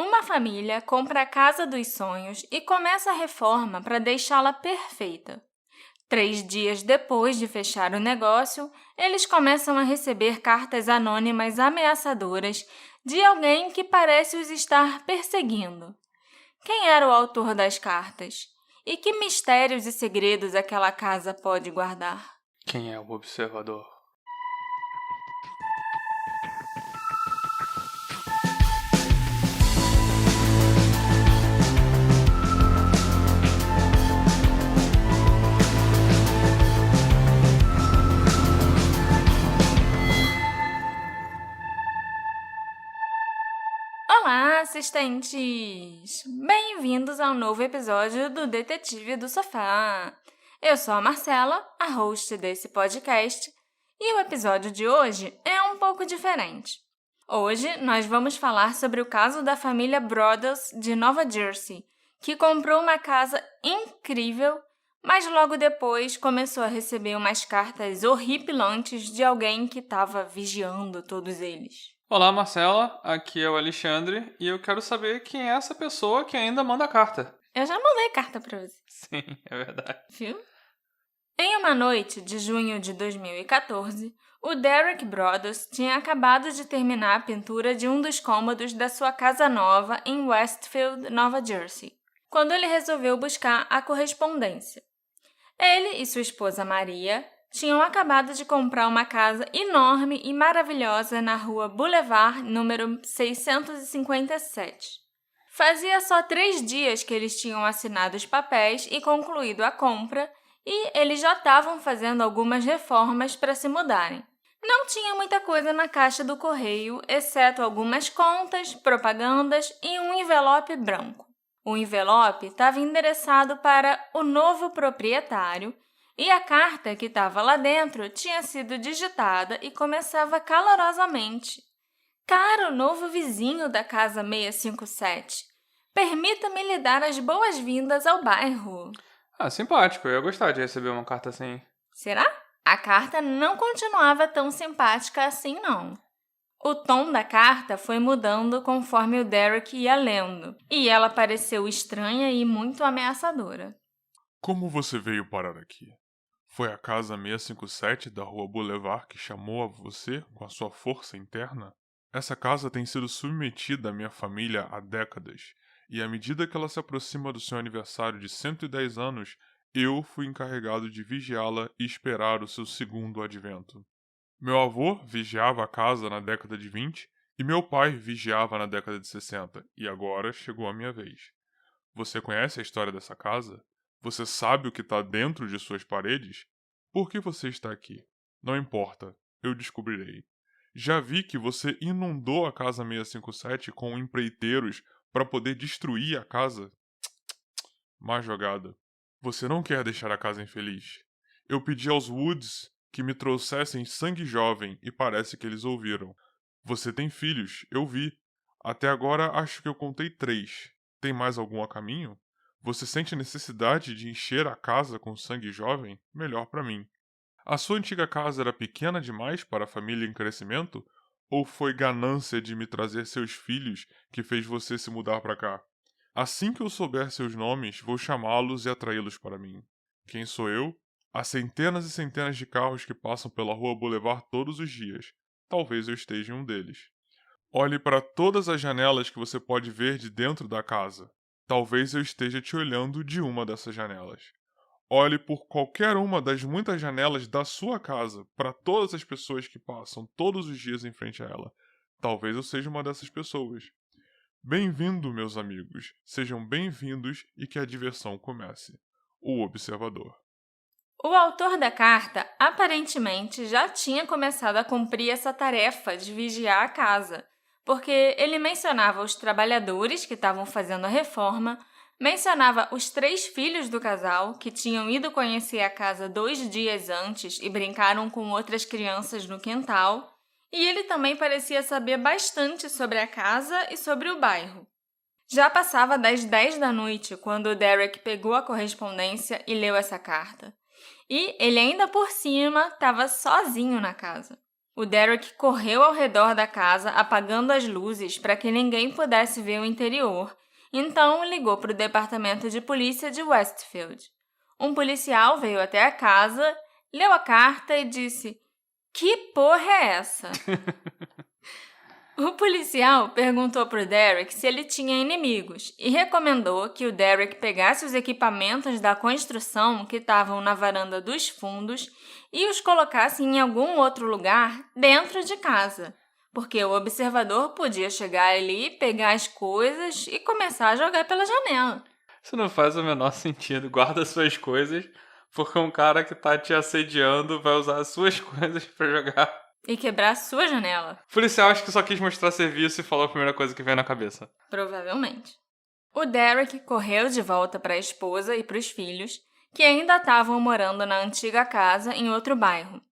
Uma família compra a casa dos sonhos e começa a reforma para deixá-la perfeita. 3 dias depois de fechar o negócio, eles começam a receber cartas anônimas ameaçadoras de alguém que parece os estar perseguindo. Quem era o autor das cartas? E que mistérios e segredos aquela casa pode guardar? Quem é o observador? Olá, assistentes! Bem-vindos ao novo episódio do Detetive do Sofá. Eu sou a Marcela, a host desse podcast, e o episódio de hoje é um pouco diferente. Hoje nós vamos falar sobre o caso da família Brothers de Nova Jersey, que comprou uma casa incrível, mas logo depois começou a receber umas cartas horripilantes de alguém que estava vigiando todos eles. Olá, Marcela. Aqui é o Alexandre e eu quero saber quem é essa pessoa que ainda manda carta. Eu já mandei carta para você. Sim, é verdade. Viu? Em uma noite de junho de 2014, o Derek Brothers tinha acabado de terminar a pintura de um dos cômodos da sua casa nova em Westfield, Nova Jersey, quando ele resolveu buscar a correspondência. Ele e sua esposa Maria tinham acabado de comprar uma casa enorme e maravilhosa na rua Boulevard, número 657. Fazia só 3 dias que eles tinham assinado os papéis e concluído a compra, e eles já estavam fazendo algumas reformas para se mudarem. Não tinha muita coisa na caixa do correio, exceto algumas contas, propagandas e um envelope branco. O envelope estava endereçado para o novo proprietário e a carta que estava lá dentro tinha sido digitada e começava calorosamente. Caro novo vizinho da casa 657, permita-me lhe dar as boas-vindas ao bairro. Simpático. Eu ia gostar de receber uma carta assim. Será? A carta não continuava tão simpática assim, não. O tom da carta foi mudando conforme o Derek ia lendo, e ela pareceu estranha e muito ameaçadora. Como você veio parar aqui? Foi a casa 657 da Rua Boulevard que chamou a você com a sua força interna? Essa casa tem sido submetida à minha família há décadas, e à medida que ela se aproxima do seu aniversário de 110 anos, eu fui encarregado de vigiá-la e esperar o seu segundo advento. Meu avô vigiava a casa na década de 20 e meu pai vigiava na década de 60, e agora chegou a minha vez. Você conhece a história dessa casa? Você sabe o que está dentro de suas paredes? Por que você está aqui? Não importa, eu descobrirei. Já vi que você inundou a casa 657 com empreiteiros para poder destruir a casa. Má jogada. Você não quer deixar a casa infeliz. Eu pedi aos Woods que me trouxessem sangue jovem e parece que eles ouviram. Você tem filhos, eu vi. Até agora acho que eu contei 3. Tem mais algum a caminho? Você sente necessidade de encher a casa com sangue jovem? Melhor para mim. A sua antiga casa era pequena demais para a família em crescimento? Ou foi ganância de me trazer seus filhos que fez você se mudar para cá? Assim que eu souber seus nomes, vou chamá-los e atraí-los para mim. Quem sou eu? Há centenas e centenas de carros que passam pela Rua Boulevard todos os dias. Talvez eu esteja em um deles. Olhe para todas as janelas que você pode ver de dentro da casa. Talvez eu esteja te olhando de uma dessas janelas. Olhe por qualquer uma das muitas janelas da sua casa, para todas as pessoas que passam todos os dias em frente a ela. Talvez eu seja uma dessas pessoas. Bem-vindo, meus amigos. Sejam bem-vindos e que a diversão comece. O Observador. O autor da carta aparentemente já tinha começado a cumprir essa tarefa de vigiar a casa, porque ele mencionava os trabalhadores que estavam fazendo a reforma, mencionava os 3 filhos do casal que tinham ido conhecer a casa 2 dias antes e brincaram com outras crianças no quintal, e ele também parecia saber bastante sobre a casa e sobre o bairro. Já passava das 10 da noite quando o Derek pegou a correspondência e leu essa carta. E ele ainda por cima estava sozinho na casa. O Derek correu ao redor da casa apagando as luzes para que ninguém pudesse ver o interior, então ligou para o departamento de polícia de Westfield. Um policial veio até a casa, leu a carta e disse: "Que porra é essa?" O policial perguntou para o Derek se ele tinha inimigos e recomendou que o Derek pegasse os equipamentos da construção que estavam na varanda dos fundos e os colocasse em algum outro lugar dentro de casa, porque o observador podia chegar ali, pegar as coisas e começar a jogar pela janela. Isso não faz o menor sentido. Guarda suas coisas, porque um cara que tá te assediando vai usar as suas coisas pra jogar. E quebrar a sua janela. O policial acho que só quis mostrar serviço e falou a primeira coisa que veio na cabeça. Provavelmente. O Derek correu de volta para a esposa e para os filhos, que ainda estavam morando na antiga casa em outro bairro.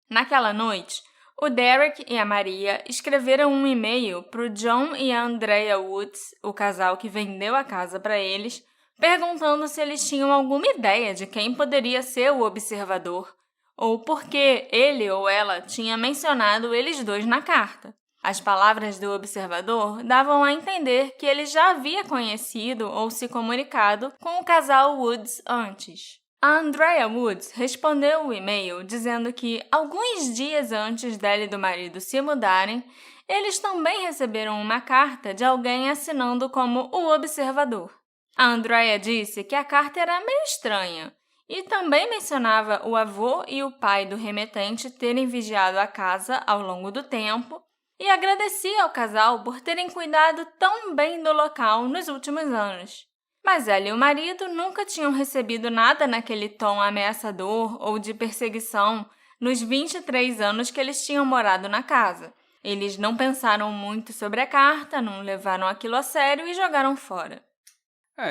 Naquela noite, o Derek e a Maria escreveram um e-mail para o John e a Andrea Woods, o casal que vendeu a casa para eles, perguntando se eles tinham alguma ideia de quem poderia ser o observador, ou por que ele ou ela tinha mencionado eles dois na carta. As palavras do observador davam a entender que ele já havia conhecido ou se comunicado com o casal Woods antes. A Andrea Woods respondeu o e-mail dizendo que, alguns dias antes dela e do marido se mudarem, eles também receberam uma carta de alguém assinando como o observador. A Andrea disse que a carta era meio estranha e também mencionava o avô e o pai do remetente terem vigiado a casa ao longo do tempo e agradecia ao casal por terem cuidado tão bem do local nos últimos anos. Mas ela e o marido nunca tinham recebido nada naquele tom ameaçador ou de perseguição nos 23 anos que eles tinham morado na casa. Eles não pensaram muito sobre a carta, não levaram aquilo a sério e jogaram fora.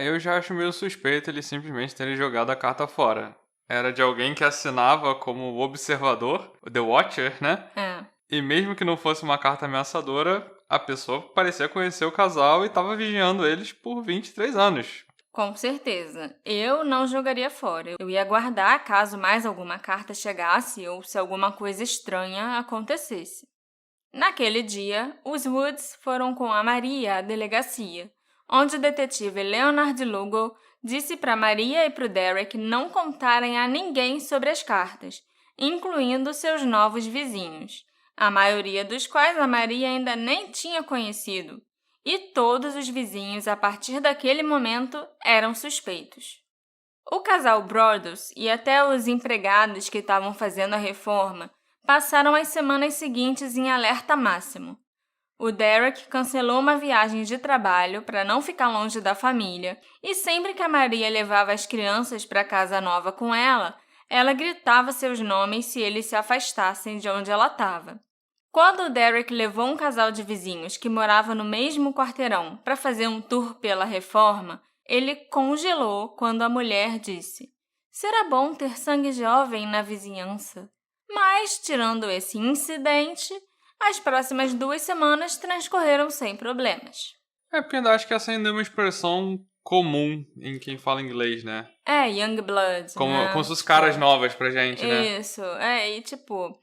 Eu já acho meio suspeito eles simplesmente terem jogado a carta fora. Era de alguém que assinava como observador, The Watcher, né? E mesmo que não fosse uma carta ameaçadora, a pessoa parecia conhecer o casal e estava vigiando eles por 23 anos. Com certeza. Eu não jogaria fora. Eu ia guardar caso mais alguma carta chegasse ou se alguma coisa estranha acontecesse. Naquele dia, os Woods foram com a Maria à delegacia, onde o detetive Leonard Lugo disse para Maria e para o Derek não contarem a ninguém sobre as cartas, incluindo seus novos vizinhos, a maioria dos quais a Maria ainda nem tinha conhecido, e todos os vizinhos, a partir daquele momento, eram suspeitos. O casal Brothers e até os empregados que estavam fazendo a reforma passaram as semanas seguintes em alerta máximo. O Derek cancelou uma viagem de trabalho para não ficar longe da família e sempre que a Maria levava as crianças para a casa nova com ela, ela gritava seus nomes se eles se afastassem de onde ela estava. Quando o Derek levou um casal de vizinhos que morava no mesmo quarteirão para fazer um tour pela reforma, ele congelou quando a mulher disse: "Será bom ter sangue jovem na vizinhança." Mas, tirando esse incidente, as próximas 2 semanas transcorreram sem problemas. Porque ainda acho que essa ainda é uma expressão comum em quem fala inglês, né? Young blood, Como né? se fossem caras novas pra gente, né? Isso, e tipo...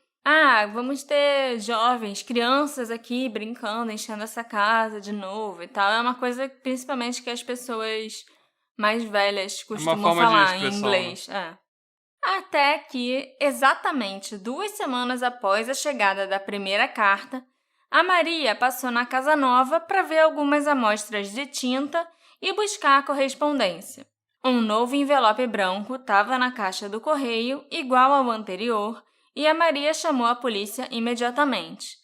vamos ter jovens, crianças aqui brincando, enchendo essa casa de novo e tal. É uma coisa, principalmente, que as pessoas mais velhas costumam falar em inglês. Até que, exatamente 2 semanas após a chegada da primeira carta, a Maria passou na casa nova para ver algumas amostras de tinta e buscar a correspondência. Um novo envelope branco estava na caixa do correio, igual ao anterior, e a Maria chamou a polícia imediatamente.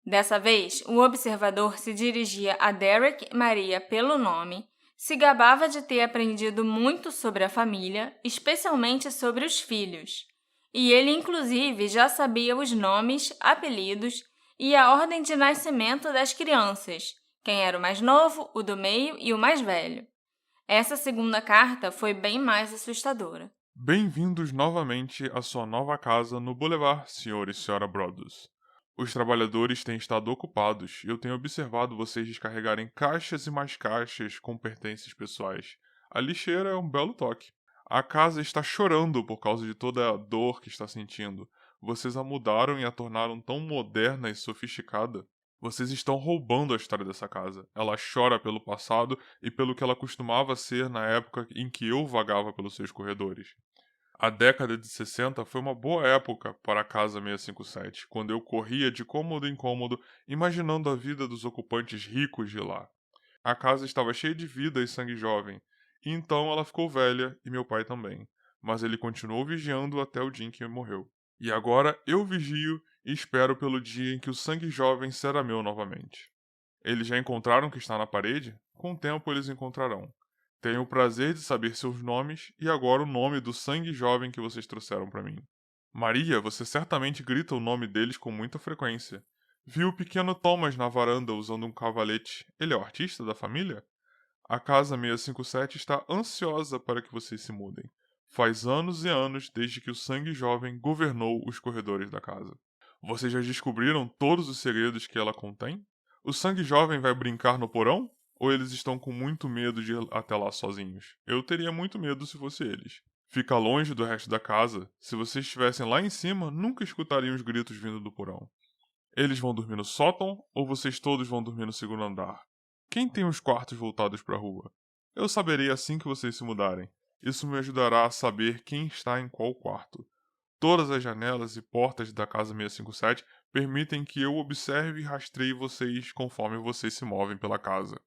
Dessa vez, o observador se dirigia a Derek e Maria pelo nome, se gabava de ter aprendido muito sobre a família, especialmente sobre os filhos. E ele, inclusive, já sabia os nomes, apelidos e a ordem de nascimento das crianças, quem era o mais novo, o do meio e o mais velho. Essa segunda carta foi bem mais assustadora. Bem-vindos novamente à sua nova casa no Boulevard, Sr. e Sra. Brothers. Os trabalhadores têm estado ocupados e eu tenho observado vocês descarregarem caixas e mais caixas com pertences pessoais. A lixeira é um belo toque. A casa está chorando por causa de toda a dor que está sentindo. Vocês a mudaram e a tornaram tão moderna e sofisticada. Vocês estão roubando a história dessa casa. Ela chora pelo passado e pelo que ela costumava ser na época em que eu vagava pelos seus corredores. A década de 60 foi uma boa época para a Casa 657, quando eu corria de cômodo em cômodo, imaginando a vida dos ocupantes ricos de lá. A casa estava cheia de vida e sangue jovem, e então ela ficou velha e meu pai também, mas ele continuou vigiando até o dia em que morreu. E agora eu vigio e espero pelo dia em que o sangue jovem será meu novamente. Eles já encontraram o que está na parede? Com o tempo eles encontrarão. Tenho o prazer de saber seus nomes e agora o nome do sangue jovem que vocês trouxeram para mim. Maria, você certamente grita o nome deles com muita frequência. Vi o pequeno Thomas na varanda usando um cavalete. Ele é o artista da família? A Casa 657 está ansiosa para que vocês se mudem. Faz anos e anos desde que o sangue jovem governou os corredores da casa. Vocês já descobriram todos os segredos que ela contém? O sangue jovem vai brincar no porão? Ou eles estão com muito medo de ir até lá sozinhos? Eu teria muito medo se fosse eles. Fica longe do resto da casa. Se vocês estivessem lá em cima, nunca escutariam os gritos vindo do porão. Eles vão dormir no sótão ou vocês todos vão dormir no segundo andar? Quem tem os quartos voltados para a rua? Eu saberei assim que vocês se mudarem. Isso me ajudará a saber quem está em qual quarto. Todas as janelas e portas da Casa 657 permitem que eu observe e rastreie vocês conforme vocês se movem pela casa.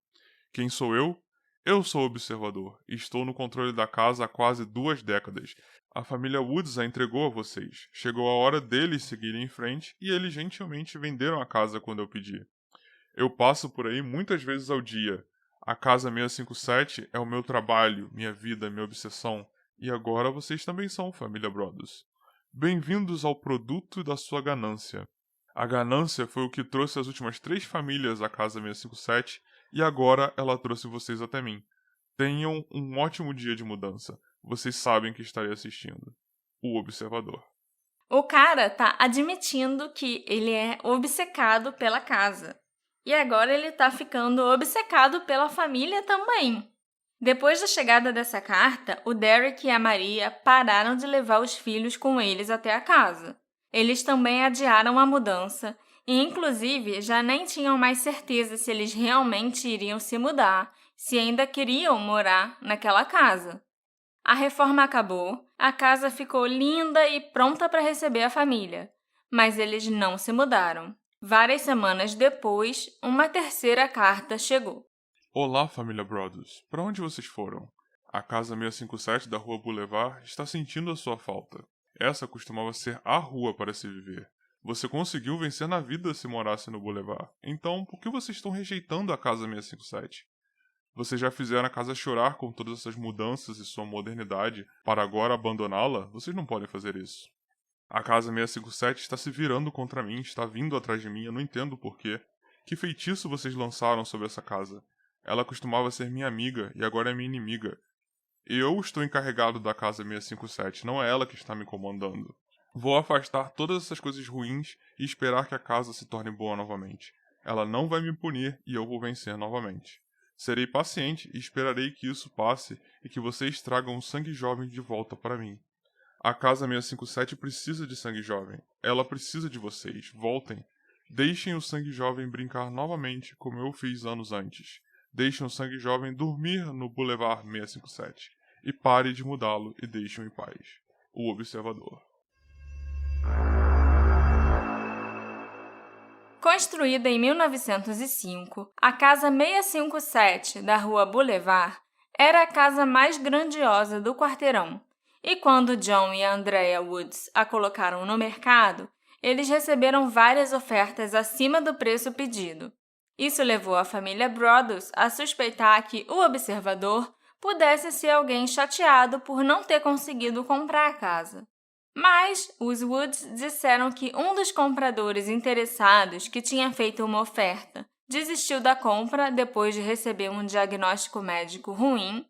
Quem sou eu? Eu sou o observador e estou no controle da casa há quase 2 décadas. A família Woods a entregou a vocês. Chegou a hora deles seguirem em frente e eles gentilmente venderam a casa quando eu pedi. Eu passo por aí muitas vezes ao dia. A Casa 657 é o meu trabalho, minha vida, minha obsessão. E agora vocês também são, família Brothers. Bem-vindos ao produto da sua ganância. A ganância foi o que trouxe as últimas 3 famílias à Casa 657 e agora ela trouxe vocês até mim. Tenham um ótimo dia de mudança. Vocês sabem que estarei assistindo. O Observador. O cara tá admitindo que ele é obcecado pela casa. E agora ele tá ficando obcecado pela família também. Depois da chegada dessa carta, o Derek e a Maria pararam de levar os filhos com eles até a casa. Eles também adiaram a mudança e, inclusive, já nem tinham mais certeza se eles realmente iriam se mudar, se ainda queriam morar naquela casa. A reforma acabou, a casa ficou linda e pronta para receber a família, mas eles não se mudaram. Várias semanas depois, uma terceira carta chegou. Olá, família Brothers. Para onde vocês foram? A Casa 657 da Rua Boulevard está sentindo a sua falta. Essa costumava ser a rua para se viver. Você conseguiu vencer na vida se morasse no Boulevard. Então, por que vocês estão rejeitando a Casa 657? Vocês já fizeram a casa chorar com todas essas mudanças e sua modernidade. Para agora abandoná-la? Vocês não podem fazer isso. A Casa 657 está se virando contra mim, está vindo atrás de mim, eu não entendo o porquê. Que feitiço vocês lançaram sobre essa casa? Ela costumava ser minha amiga e agora é minha inimiga. Eu estou encarregado da Casa 657, não é ela que está me comandando. Vou afastar todas essas coisas ruins e esperar que a casa se torne boa novamente. Ela não vai me punir e eu vou vencer novamente. Serei paciente e esperarei que isso passe e que vocês tragam o sangue jovem de volta para mim. A Casa 657 precisa de sangue jovem. Ela precisa de vocês. Voltem. Deixem o sangue jovem brincar novamente como eu fiz anos antes. Deixem o sangue jovem dormir no Boulevard 657. E pare de mudá-lo e deixem-o em paz. O Observador. Construída em 1905, a Casa 657 da Rua Boulevard era a casa mais grandiosa do quarteirão. E quando John e Andrea Woods a colocaram no mercado, eles receberam várias ofertas acima do preço pedido. Isso levou a família Brothers a suspeitar que o observador pudesse ser alguém chateado por não ter conseguido comprar a casa. Mas os Woods disseram que um dos compradores interessados que tinha feito uma oferta desistiu da compra depois de receber um diagnóstico médico ruim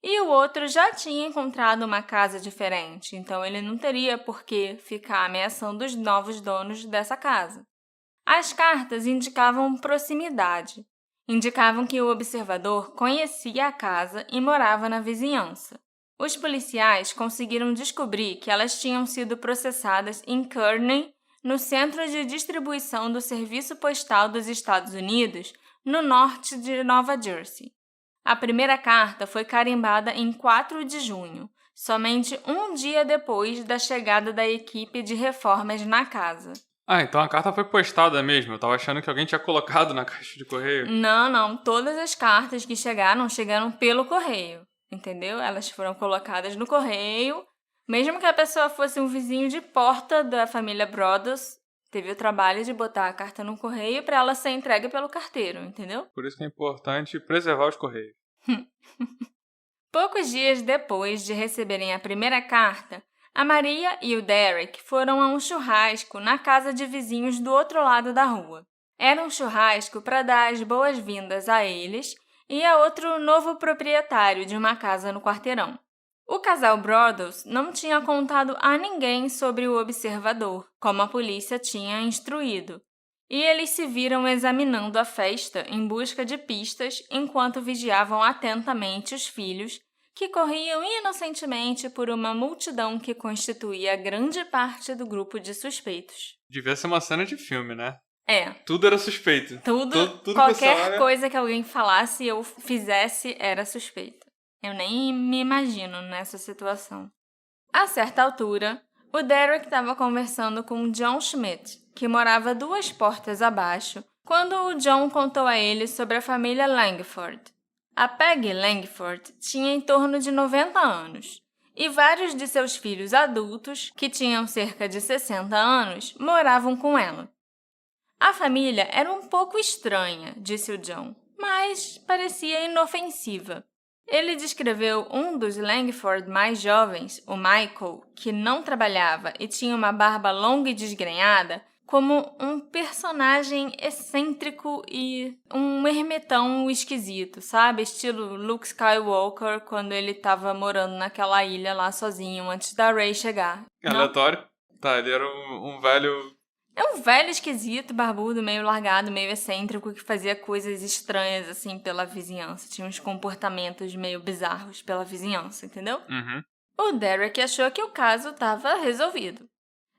e o outro já tinha encontrado uma casa diferente, então ele não teria por que ficar ameaçando os novos donos dessa casa. As cartas indicavam proximidade. Indicavam que o observador conhecia a casa e morava na vizinhança. Os policiais conseguiram descobrir que elas tinham sido processadas em Kearney, no centro de distribuição do Serviço Postal dos Estados Unidos, no norte de Nova Jersey. A primeira carta foi carimbada em 4 de junho, somente um dia depois da chegada da equipe de reformas na casa. Ah, então a carta foi postada mesmo. Eu tava achando que alguém tinha colocado na caixa de correio. Não. Todas as cartas que chegaram pelo correio, entendeu? Elas foram colocadas no correio. Mesmo que a pessoa fosse um vizinho de porta da família Broaddus, teve o trabalho de botar a carta no correio para ela ser entregue pelo carteiro, entendeu? Por isso que é importante preservar os correios. Poucos dias depois de receberem a primeira carta, a Maria e o Derek foram a um churrasco na casa de vizinhos do outro lado da rua. Era um churrasco para dar as boas-vindas a eles e a outro novo proprietário de uma casa no quarteirão. O casal Broaddus não tinha contado a ninguém sobre o observador, como a polícia tinha instruído, e eles se viram examinando a festa em busca de pistas enquanto vigiavam atentamente os filhos, que corriam inocentemente por uma multidão que constituía grande parte do grupo de suspeitos. Devia ser uma cena de filme, né? É. Tudo era suspeito. Tudo qualquer coisa que alguém falasse ou fizesse era suspeito. Eu nem me imagino nessa situação. A certa altura, o Derek estava conversando com John Schmidt, que morava 2 portas abaixo, quando o John contou a ele sobre a família Langford. A Peggy Langford tinha em torno de 90 anos, e vários de seus filhos adultos, que tinham cerca de 60 anos, moravam com ela. A família era um pouco estranha, disse o John, mas parecia inofensiva. Ele descreveu um dos Langford mais jovens, o Michael, que não trabalhava e tinha uma barba longa e desgrenhada, como um personagem excêntrico e um ermitão esquisito, sabe? Estilo Luke Skywalker quando ele estava morando naquela ilha lá sozinho antes da Rey chegar. Aleatório? Tá, ele era um velho... É um velho esquisito, barbudo, meio largado, meio excêntrico, que fazia coisas estranhas, assim, pela vizinhança. Tinha uns comportamentos meio bizarros pela vizinhança, entendeu? Uhum. O Derek achou que o caso estava resolvido.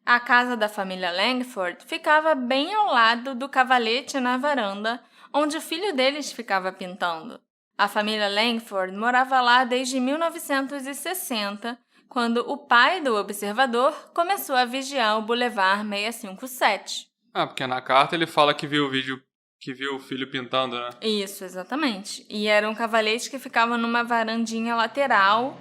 A casa da família Langford ficava bem ao lado do cavalete na varanda, onde o filho deles ficava pintando. A família Langford morava lá desde 1960, quando o pai do observador começou a vigiar o Boulevard 657. Ah, porque na carta ele fala que viu o vídeo, que viu o filho pintando, né? Isso, exatamente. E era um cavalete que ficava numa varandinha lateral,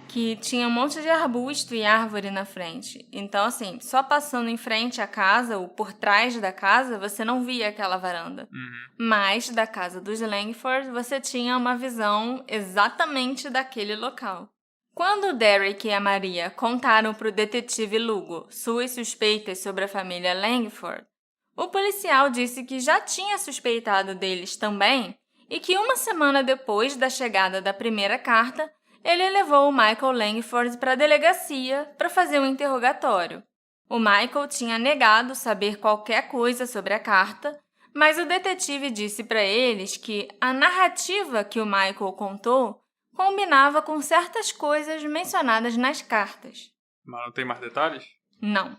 que tinha um monte de arbusto e árvore na frente. Então, assim, só passando em frente à casa ou por trás da casa, você não via aquela varanda. Uhum. Mas da casa dos Langford, você tinha uma visão exatamente daquele local. Quando o Derek e a Maria contaram para o detetive Lugo suas suspeitas sobre a família Langford, o policial disse que já tinha suspeitado deles também e que 1 semana depois da chegada da primeira carta, ele levou o Michael Langford para a delegacia para fazer um interrogatório. O Michael tinha negado saber qualquer coisa sobre a carta, mas o detetive disse para eles que a narrativa que o Michael contou combinava com certas coisas mencionadas nas cartas. Mas não tem mais detalhes? Não.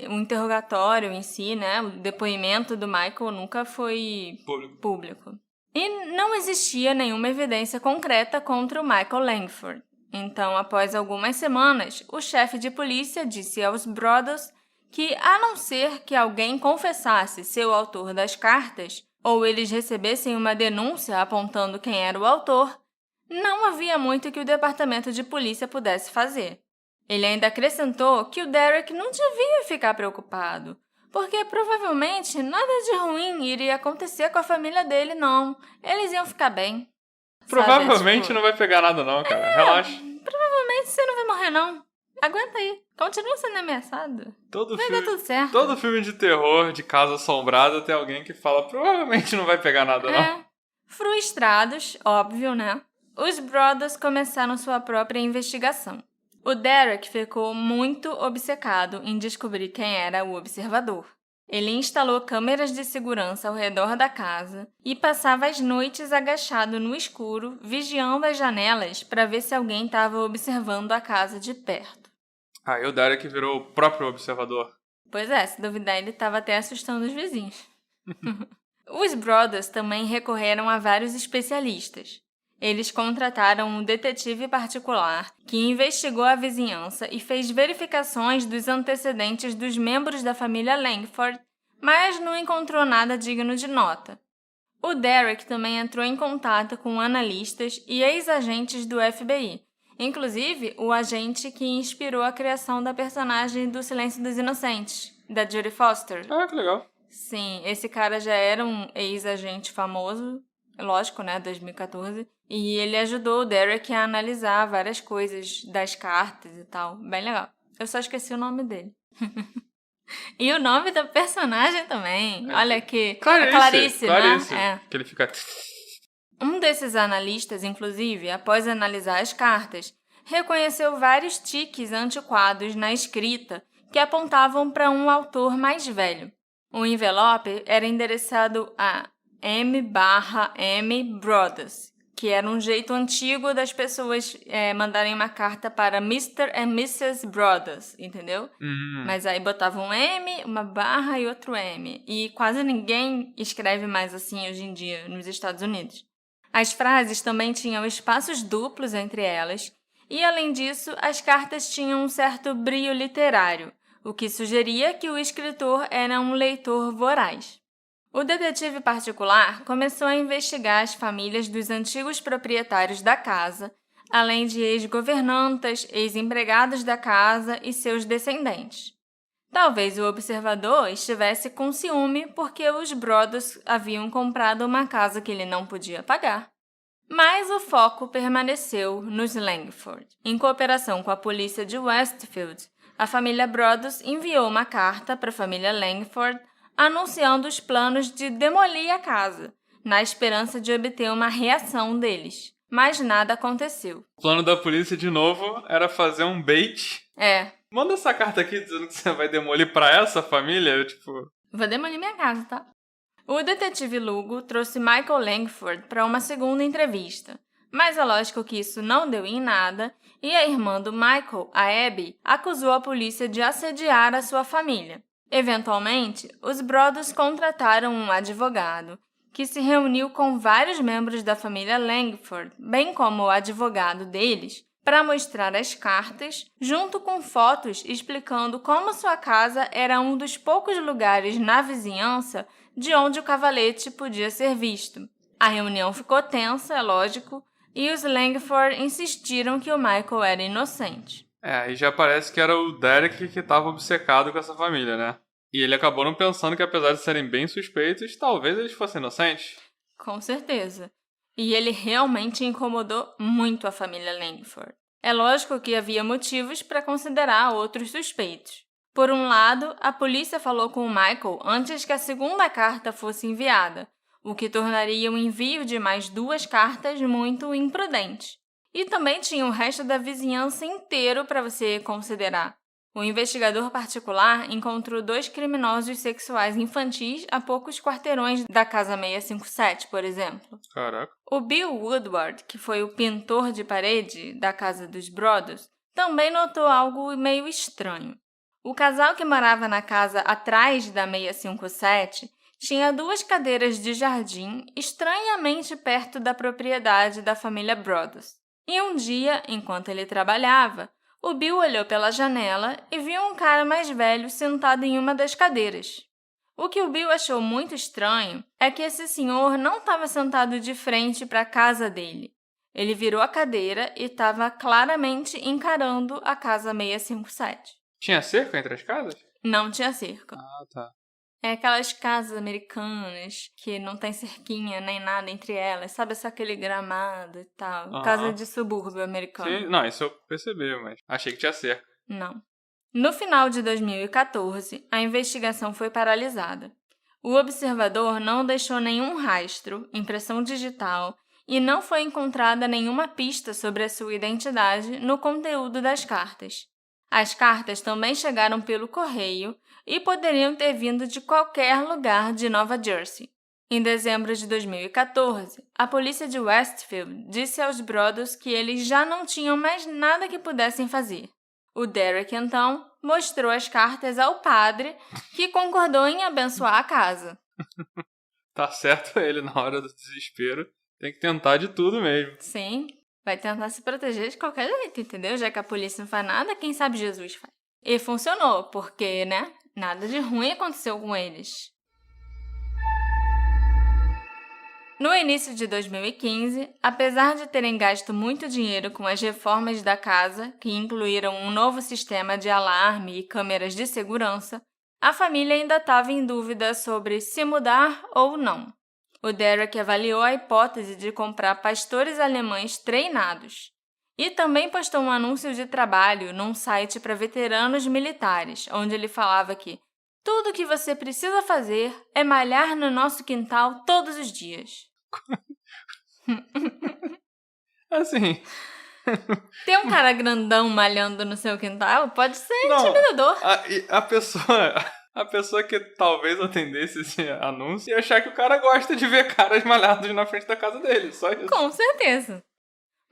O interrogatório em si, né, o depoimento do Michael nunca foi público. E não existia nenhuma evidência concreta contra o Michael Langford. Então, após algumas semanas, o chefe de polícia disse aos Broaddus que, a não ser que alguém confessasse ser o autor das cartas, ou eles recebessem uma denúncia apontando quem era o autor, não havia muito que o departamento de polícia pudesse fazer. Ele ainda acrescentou que o Derek não devia ficar preocupado, porque provavelmente nada de ruim iria acontecer com a família dele, não. Eles iam ficar bem. Provavelmente Sabe, não vai pegar nada não, cara. Relaxa. Provavelmente você não vai morrer, não. Aguenta aí. Continua sendo ameaçado. Vai dar tudo certo. Todo filme de terror, de casa assombrada, tem alguém que fala provavelmente não vai pegar nada, não. Frustrados, óbvio, né? Os Broaddus começaram sua própria investigação. O Derek ficou muito obcecado em descobrir quem era o observador. Ele instalou câmeras de segurança ao redor da casa e passava as noites agachado no escuro, vigiando as janelas para ver se alguém estava observando a casa de perto. Aí o Derek virou o próprio observador. Pois é, se duvidar, ele estava até assustando os vizinhos. Os Brothers também recorreram a vários especialistas. Eles contrataram um detetive particular que investigou a vizinhança e fez verificações dos antecedentes dos membros da família Langford, mas não encontrou nada digno de nota. O Derek também entrou em contato com analistas e ex-agentes do FBI, inclusive o agente que inspirou a criação da personagem do Silêncio dos Inocentes, da Jodie Foster. Ah, que legal. Sim, esse cara já era um ex-agente famoso, lógico, né, 2014, e ele ajudou o Derek a analisar várias coisas das cartas e tal. Bem legal. Eu só esqueci o nome dele. E o nome da personagem também. Olha que... Clarice, né? Que ele fica... Um desses analistas, inclusive, após analisar as cartas, reconheceu vários tiques antiquados na escrita que apontavam para um autor mais velho. O envelope era endereçado a M/M Brothers, que era um jeito antigo das pessoas mandarem uma carta para Mr. and Mrs. Brothers, entendeu? Mas aí botavam um M, uma barra e outro M. E quase ninguém escreve mais assim hoje em dia nos Estados Unidos. As frases também tinham espaços duplos entre elas, e além disso, as cartas tinham um certo brio literário, o que sugeria que o escritor era um leitor voraz. O detetive particular começou a investigar as famílias dos antigos proprietários da casa, além de ex-governantas, ex-empregados da casa e seus descendentes. Talvez o observador estivesse com ciúme porque os Brothers haviam comprado uma casa que ele não podia pagar. Mas o foco permaneceu nos Langford. Em cooperação com a polícia de Westfield, a família Brothers enviou uma carta para a família Langford anunciando os planos de demolir a casa, na esperança de obter uma reação deles. Mas nada aconteceu. O plano da polícia, de novo, era fazer um bait. Manda essa carta aqui dizendo que você vai demolir pra essa família, Vou demolir minha casa, tá? O detetive Lugo trouxe Michael Langford para uma segunda entrevista, mas é lógico que isso não deu em nada e a irmã do Michael, a Abby, acusou a polícia de assediar a sua família. Eventualmente, os Brothers contrataram um advogado, que se reuniu com vários membros da família Langford, bem como o advogado deles, para mostrar as cartas, junto com fotos explicando como sua casa era um dos poucos lugares na vizinhança de onde o cavalete podia ser visto. A reunião ficou tensa, é lógico, e os Langford insistiram que o Michael era inocente. Aí já parece que era o Derek que estava obcecado com essa família, né? E ele acabou não pensando que, apesar de serem bem suspeitos, talvez eles fossem inocentes. Com certeza. E ele realmente incomodou muito a família Langford. É lógico que havia motivos para considerar outros suspeitos. Por um lado, a polícia falou com o Michael antes que a segunda carta fosse enviada, o que tornaria o envio de mais 2 cartas muito imprudente. E também tinha o resto da vizinhança inteiro para você considerar. O investigador particular encontrou 2 criminosos sexuais infantis a poucos quarteirões da Casa 657, por exemplo. Caraca. O Bill Woodward, que foi o pintor de parede da casa dos Brothers, também notou algo meio estranho. O casal que morava na casa atrás da 657 tinha 2 cadeiras de jardim estranhamente perto da propriedade da família Brothers. E um dia, enquanto ele trabalhava, o Bill olhou pela janela e viu um cara mais velho sentado em uma das cadeiras. O que o Bill achou muito estranho é que esse senhor não estava sentado de frente para a casa dele. Ele virou a cadeira e estava claramente encarando a casa 657. Tinha cerca entre as casas? Não tinha cerca. Ah, tá. É aquelas casas americanas que não tem cerquinha nem nada entre elas, sabe? Só aquele gramado e tal. Casa de subúrbio americano. Sim, não, isso eu percebi, mas achei que tinha cerca. Não. No final de 2014, a investigação foi paralisada. O observador não deixou nenhum rastro, impressão digital, e não foi encontrada nenhuma pista sobre a sua identidade no conteúdo das cartas. As cartas também chegaram pelo correio e poderiam ter vindo de qualquer lugar de Nova Jersey. Em dezembro de 2014, a polícia de Westfield disse aos Brothers que eles já não tinham mais nada que pudessem fazer. O Derek, então, mostrou as cartas ao padre, que concordou em abençoar a casa. Tá certo ele, na hora do desespero, tem que tentar de tudo mesmo. Sim, vai tentar se proteger de qualquer jeito, entendeu? Já que a polícia não faz nada, quem sabe Jesus faz. E funcionou, porque, né, nada de ruim aconteceu com eles. No início de 2015, apesar de terem gasto muito dinheiro com as reformas da casa, que incluíram um novo sistema de alarme e câmeras de segurança, a família ainda estava em dúvida sobre se mudar ou não. O Derek avaliou a hipótese de comprar pastores alemães treinados e também postou um anúncio de trabalho num site para veteranos militares, onde ele falava que tudo o que você precisa fazer é malhar no nosso quintal todos os dias. Assim... Ter um cara grandão malhando no seu quintal pode ser intimidador. A pessoa que talvez atendesse esse anúncio ia achar que o cara gosta de ver caras malhados na frente da casa dele, só isso. Com certeza.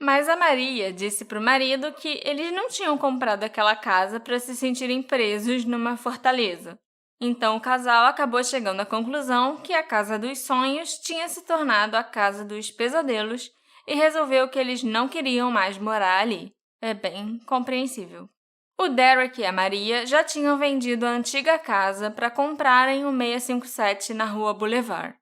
Mas a Maria disse pro marido que eles não tinham comprado aquela casa para se sentirem presos numa fortaleza. Então o casal acabou chegando à conclusão que a casa dos sonhos tinha se tornado a casa dos pesadelos e resolveu que eles não queriam mais morar ali. É bem compreensível. O Derek e a Maria já tinham vendido a antiga casa para comprarem o 657 na Rua Boulevard.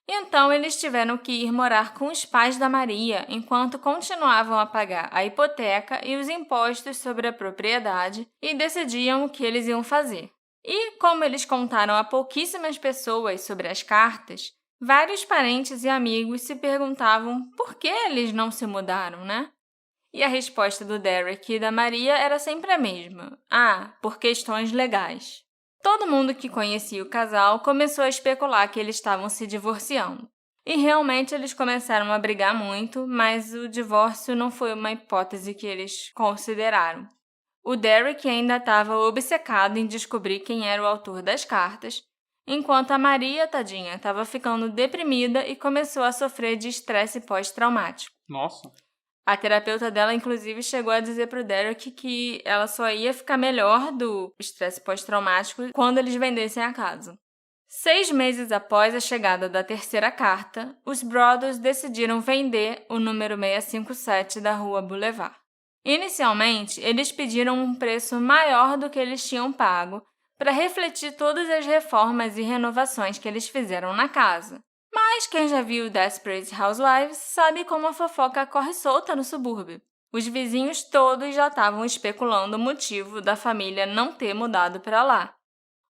Então eles tiveram que ir morar com os pais da Maria enquanto continuavam a pagar a hipoteca e os impostos sobre a propriedade e decidiam o que eles iam fazer. E, como eles contaram a pouquíssimas pessoas sobre as cartas, vários parentes e amigos se perguntavam por que eles não se mudaram, né? E a resposta do Derek e da Maria era sempre a mesma. Por questões legais. Todo mundo que conhecia o casal começou a especular que eles estavam se divorciando. E realmente eles começaram a brigar muito, mas o divórcio não foi uma hipótese que eles consideraram. O Derek ainda estava obcecado em descobrir quem era o autor das cartas, enquanto a Maria, tadinha, estava ficando deprimida e começou a sofrer de estresse pós-traumático. Nossa! A terapeuta dela, inclusive, chegou a dizer pro Derek que ela só ia ficar melhor do estresse pós-traumático quando eles vendessem a casa. 6 meses após a chegada da terceira carta, os Brothers decidiram vender o número 657 da Rua Boulevard. Inicialmente, eles pediram um preço maior do que eles tinham pago para refletir todas as reformas e renovações que eles fizeram na casa. Mas quem já viu Desperate Housewives sabe como a fofoca corre solta no subúrbio. Os vizinhos todos já estavam especulando o motivo da família não ter mudado para lá.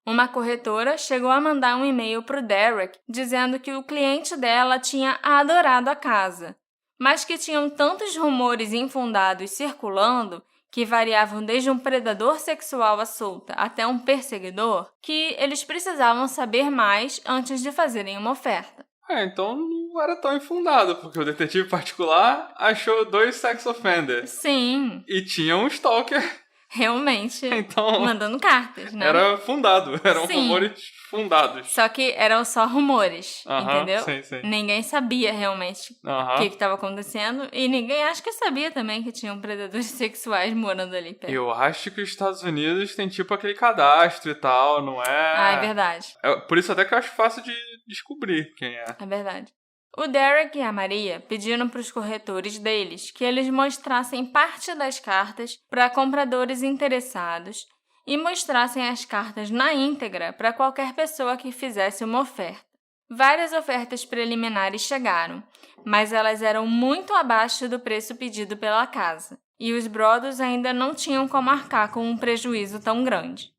Uma corretora chegou a mandar um e-mail para o Derek dizendo que o cliente dela tinha adorado a casa, mas que tinham tantos rumores infundados circulando, que variavam desde um predador sexual à solta até um perseguidor, que eles precisavam saber mais antes de fazerem uma oferta. Então não era tão infundado, porque o detetive particular achou 2 sex offenders. Sim. E tinha um stalker. Realmente, então, mandando cartas, né? Era fundado, eram rumores fundados. Só que eram só rumores, entendeu? Sim. Ninguém sabia realmente o que estava acontecendo e ninguém acho que sabia também que tinham predadores sexuais morando ali perto. Eu acho que os Estados Unidos tem tipo aquele cadastro e tal, não é? É verdade. Por isso até que eu acho fácil de descobrir quem é. É verdade. O Derek e a Maria pediram para os corretores deles que eles mostrassem parte das cartas para compradores interessados e mostrassem as cartas na íntegra para qualquer pessoa que fizesse uma oferta. Várias ofertas preliminares chegaram, mas elas eram muito abaixo do preço pedido pela casa, e os Brothers ainda não tinham como arcar com um prejuízo tão grande.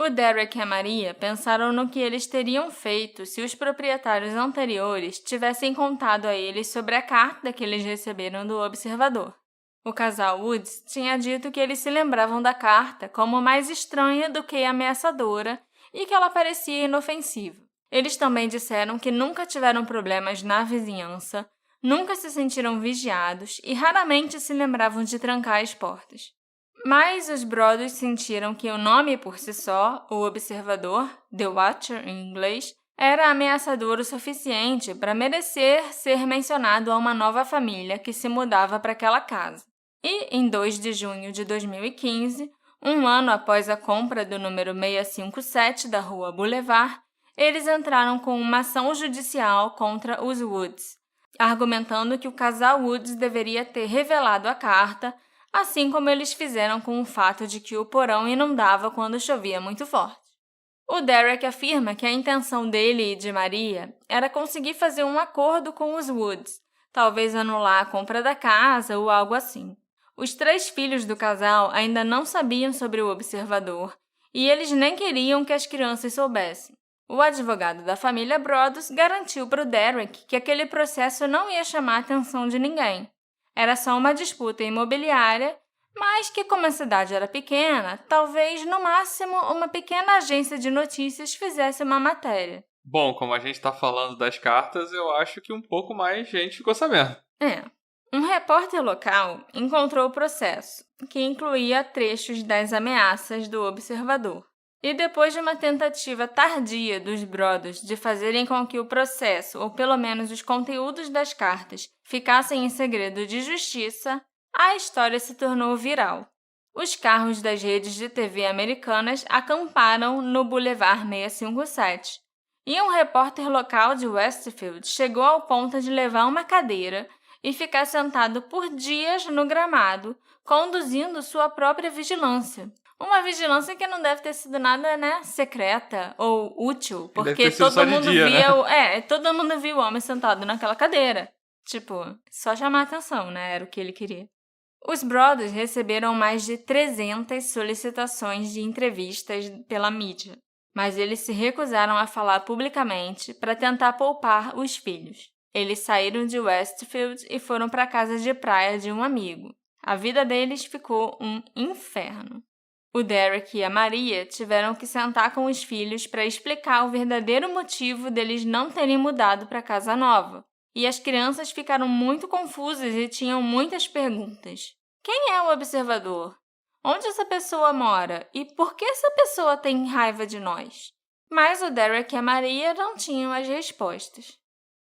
O Derek e a Maria pensaram no que eles teriam feito se os proprietários anteriores tivessem contado a eles sobre a carta que eles receberam do observador. O casal Woods tinha dito que eles se lembravam da carta como mais estranha do que ameaçadora e que ela parecia inofensiva. Eles também disseram que nunca tiveram problemas na vizinhança, nunca se sentiram vigiados e raramente se lembravam de trancar as portas. Mas os Brothers sentiram que o nome por si só, o observador, The Watcher em inglês, era ameaçador o suficiente para merecer ser mencionado a uma nova família que se mudava para aquela casa. E, em 2 de junho de 2015, um ano após a compra do número 657 da Rua Boulevard, eles entraram com uma ação judicial contra os Woods, argumentando que o casal Woods deveria ter revelado a carta, assim como eles fizeram com o fato de que o porão inundava quando chovia muito forte. O Derek afirma que a intenção dele e de Maria era conseguir fazer um acordo com os Woods, talvez anular a compra da casa ou algo assim. Os 3 filhos do casal ainda não sabiam sobre o observador e eles nem queriam que as crianças soubessem. O advogado da família Broaddus garantiu para o Derek que aquele processo não ia chamar a atenção de ninguém. Era só uma disputa imobiliária, mas que, como a cidade era pequena, talvez, no máximo, uma pequena agência de notícias fizesse uma matéria. Bom, como a gente está falando das cartas, eu acho que um pouco mais gente ficou sabendo. Um repórter local encontrou o processo, que incluía trechos das ameaças do observador. E depois de uma tentativa tardia dos Brothers de fazerem com que o processo, ou pelo menos os conteúdos das cartas, ficassem em segredo de justiça, a história se tornou viral. Os carros das redes de TV americanas acamparam no Boulevard 657, e um repórter local de Westfield chegou ao ponto de levar uma cadeira e ficar sentado por dias no gramado, conduzindo sua própria vigilância. Uma vigilância que não deve ter sido nada, secreta ou útil, porque todo mundo todo mundo viu o homem sentado naquela cadeira. Só chamar atenção, era o que ele queria. Os Brothers receberam mais de 300 solicitações de entrevistas pela mídia, mas eles se recusaram a falar publicamente para tentar poupar os filhos. Eles saíram de Westfield e foram para a casa de praia de um amigo. A vida deles ficou um inferno. O Derek e a Maria tiveram que sentar com os filhos para explicar o verdadeiro motivo deles não terem mudado para a casa nova. E as crianças ficaram muito confusas e tinham muitas perguntas. Quem é o observador? Onde essa pessoa mora? E por que essa pessoa tem raiva de nós? Mas o Derek e a Maria não tinham as respostas.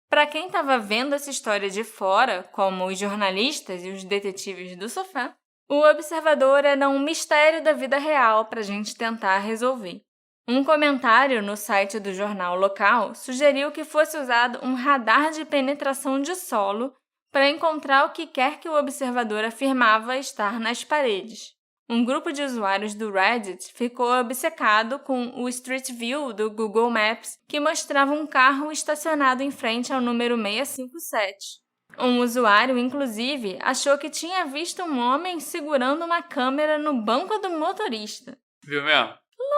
Para quem estava vendo essa história de fora, como os jornalistas e os detetives do sofá, o observador era um mistério da vida real para a gente tentar resolver. Um comentário no site do jornal local sugeriu que fosse usado um radar de penetração de solo para encontrar o que quer que o observador afirmava estar nas paredes. Um grupo de usuários do Reddit ficou obcecado com o Street View do Google Maps, que mostrava um carro estacionado em frente ao número 657. Um usuário, inclusive, achou que tinha visto um homem segurando uma câmera no banco do motorista. Viu mesmo?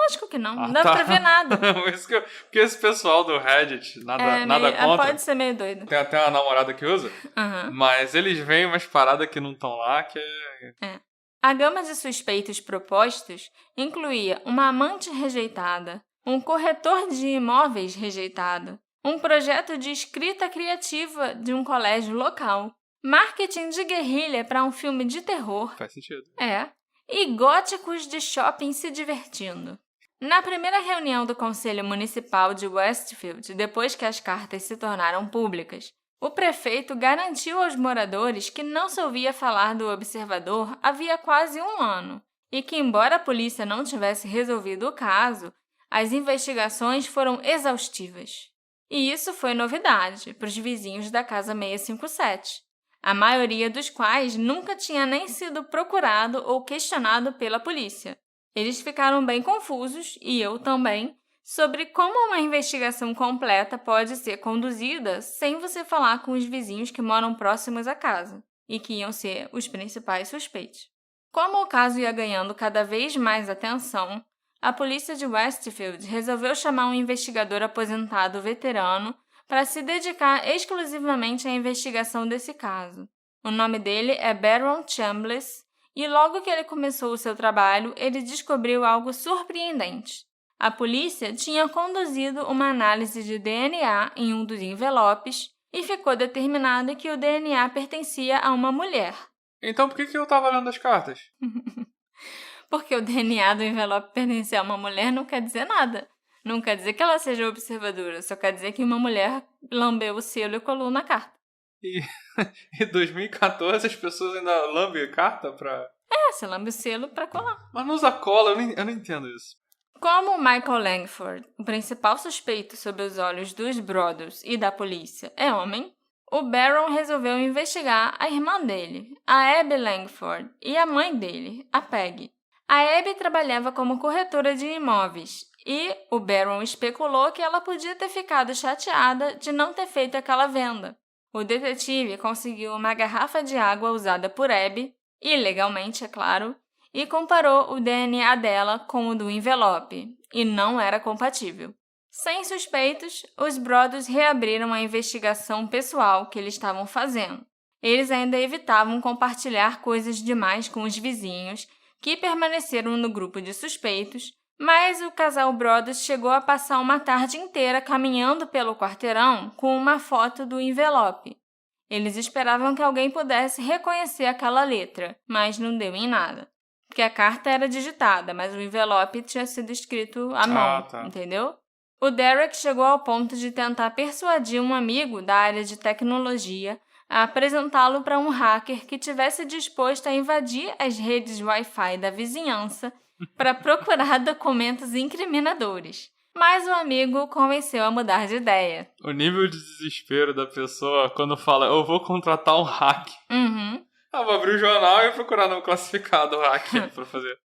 Lógico que não, não dá pra ver nada. Porque esse pessoal do Reddit, nada contra. Pode ser meio doido. Tem até uma namorada que usa, mas eles veem umas paradas que não estão lá, que A gama de suspeitos propostos incluía uma amante rejeitada, um corretor de imóveis rejeitado, um projeto de escrita criativa de um colégio local, marketing de guerrilha para um filme de terror. Faz sentido. E góticos de shopping se divertindo. Na primeira reunião do Conselho Municipal de Westfield, depois que as cartas se tornaram públicas, o prefeito garantiu aos moradores que não se ouvia falar do observador havia quase um ano e que, embora a polícia não tivesse resolvido o caso, as investigações foram exaustivas. E isso foi novidade para os vizinhos da Casa 657, a maioria dos quais nunca tinha nem sido procurado ou questionado pela polícia. Eles ficaram bem confusos, e eu também, sobre como uma investigação completa pode ser conduzida sem você falar com os vizinhos que moram próximos à casa e que iam ser os principais suspeitos. Como o caso ia ganhando cada vez mais atenção, a polícia de Westfield resolveu chamar um investigador aposentado veterano para se dedicar exclusivamente à investigação desse caso. O nome dele é Baron Chambliss, e logo que ele começou o seu trabalho, ele descobriu algo surpreendente. A polícia tinha conduzido uma análise de DNA em um dos envelopes e ficou determinado que o DNA pertencia a uma mulher. Então por que eu estava lendo as cartas? Porque o DNA do envelope pertencer a uma mulher não quer dizer nada. Não quer dizer que ela seja observadora, só quer dizer que uma mulher lambeu o selo e colou na carta. E em 2014 as pessoas ainda lambem carta pra... Você lambe o selo pra colar. Mas não usa cola, eu não entendo isso. Como Michael Langford, o principal suspeito sob os olhos dos Brothers e da polícia, é homem, o Barron resolveu investigar a irmã dele, a Abby Langford, e a mãe dele, a Peggy. A Abby trabalhava como corretora de imóveis e o Barron especulou que ela podia ter ficado chateada de não ter feito aquela venda. O detetive conseguiu uma garrafa de água usada por Abby, ilegalmente, é claro, e comparou o DNA dela com o do envelope, e não era compatível. Sem suspeitos, os Brothers reabriram a investigação pessoal que eles estavam fazendo. Eles ainda evitavam compartilhar coisas demais com os vizinhos, que permaneceram no grupo de suspeitos, mas o casal Brothers chegou a passar uma tarde inteira caminhando pelo quarteirão com uma foto do envelope. Eles esperavam que alguém pudesse reconhecer aquela letra, mas não deu em nada. Porque a carta era digitada, mas o envelope tinha sido escrito à mão, entendeu? O Derek chegou ao ponto de tentar persuadir um amigo da área de tecnologia a apresentá-lo para um hacker que tivesse disposto a invadir as redes Wi-Fi da vizinhança para procurar documentos incriminadores. Mas o amigo o convenceu a mudar de ideia. O nível de desespero da pessoa quando fala, eu vou contratar um hacker. Eu vou abrir o jornal e procurar no classificado o hacker para fazer.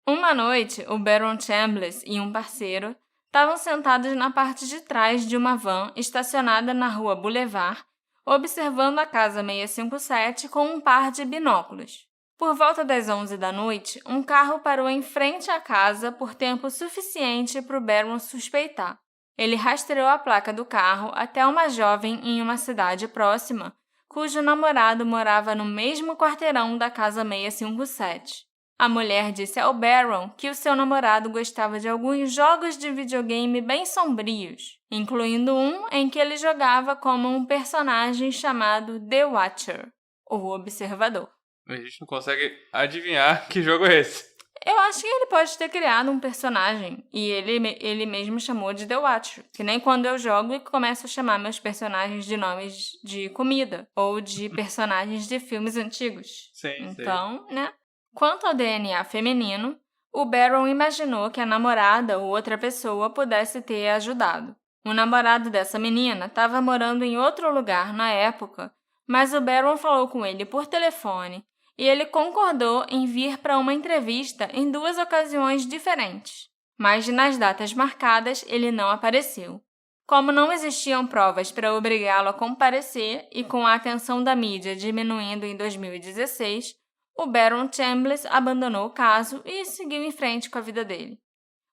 Uma noite, o Baron Chambliss e um parceiro estavam sentados na parte de trás de uma van estacionada na rua Boulevard, observando a casa 657 com um par de binóculos. Por volta das 11 da noite, um carro parou em frente à casa por tempo suficiente para o Baron suspeitar. Ele rastreou a placa do carro até uma jovem em uma cidade próxima, cujo namorado morava no mesmo quarteirão da casa 657. A mulher disse ao Baron que o seu namorado gostava de alguns jogos de videogame bem sombrios, incluindo um em que ele jogava como um personagem chamado The Watcher, o Observador. A gente não consegue adivinhar que jogo é esse. Eu acho que ele pode ter criado um personagem e ele mesmo chamou de The Watcher. Que nem quando eu jogo e começo a chamar meus personagens de nomes de comida ou de personagens de filmes antigos. Sim, então, né? Quanto ao DNA feminino, o Baron imaginou que a namorada ou outra pessoa pudesse ter ajudado. O namorado dessa menina estava morando em outro lugar na época, mas o Baron falou com ele por telefone e ele concordou em vir para uma entrevista em 2 ocasiões diferentes. Mas nas datas marcadas, ele não apareceu. Como não existiam provas para obrigá-lo a comparecer e com a atenção da mídia diminuindo em 2016, o Baron Chambliss abandonou o caso e seguiu em frente com a vida dele.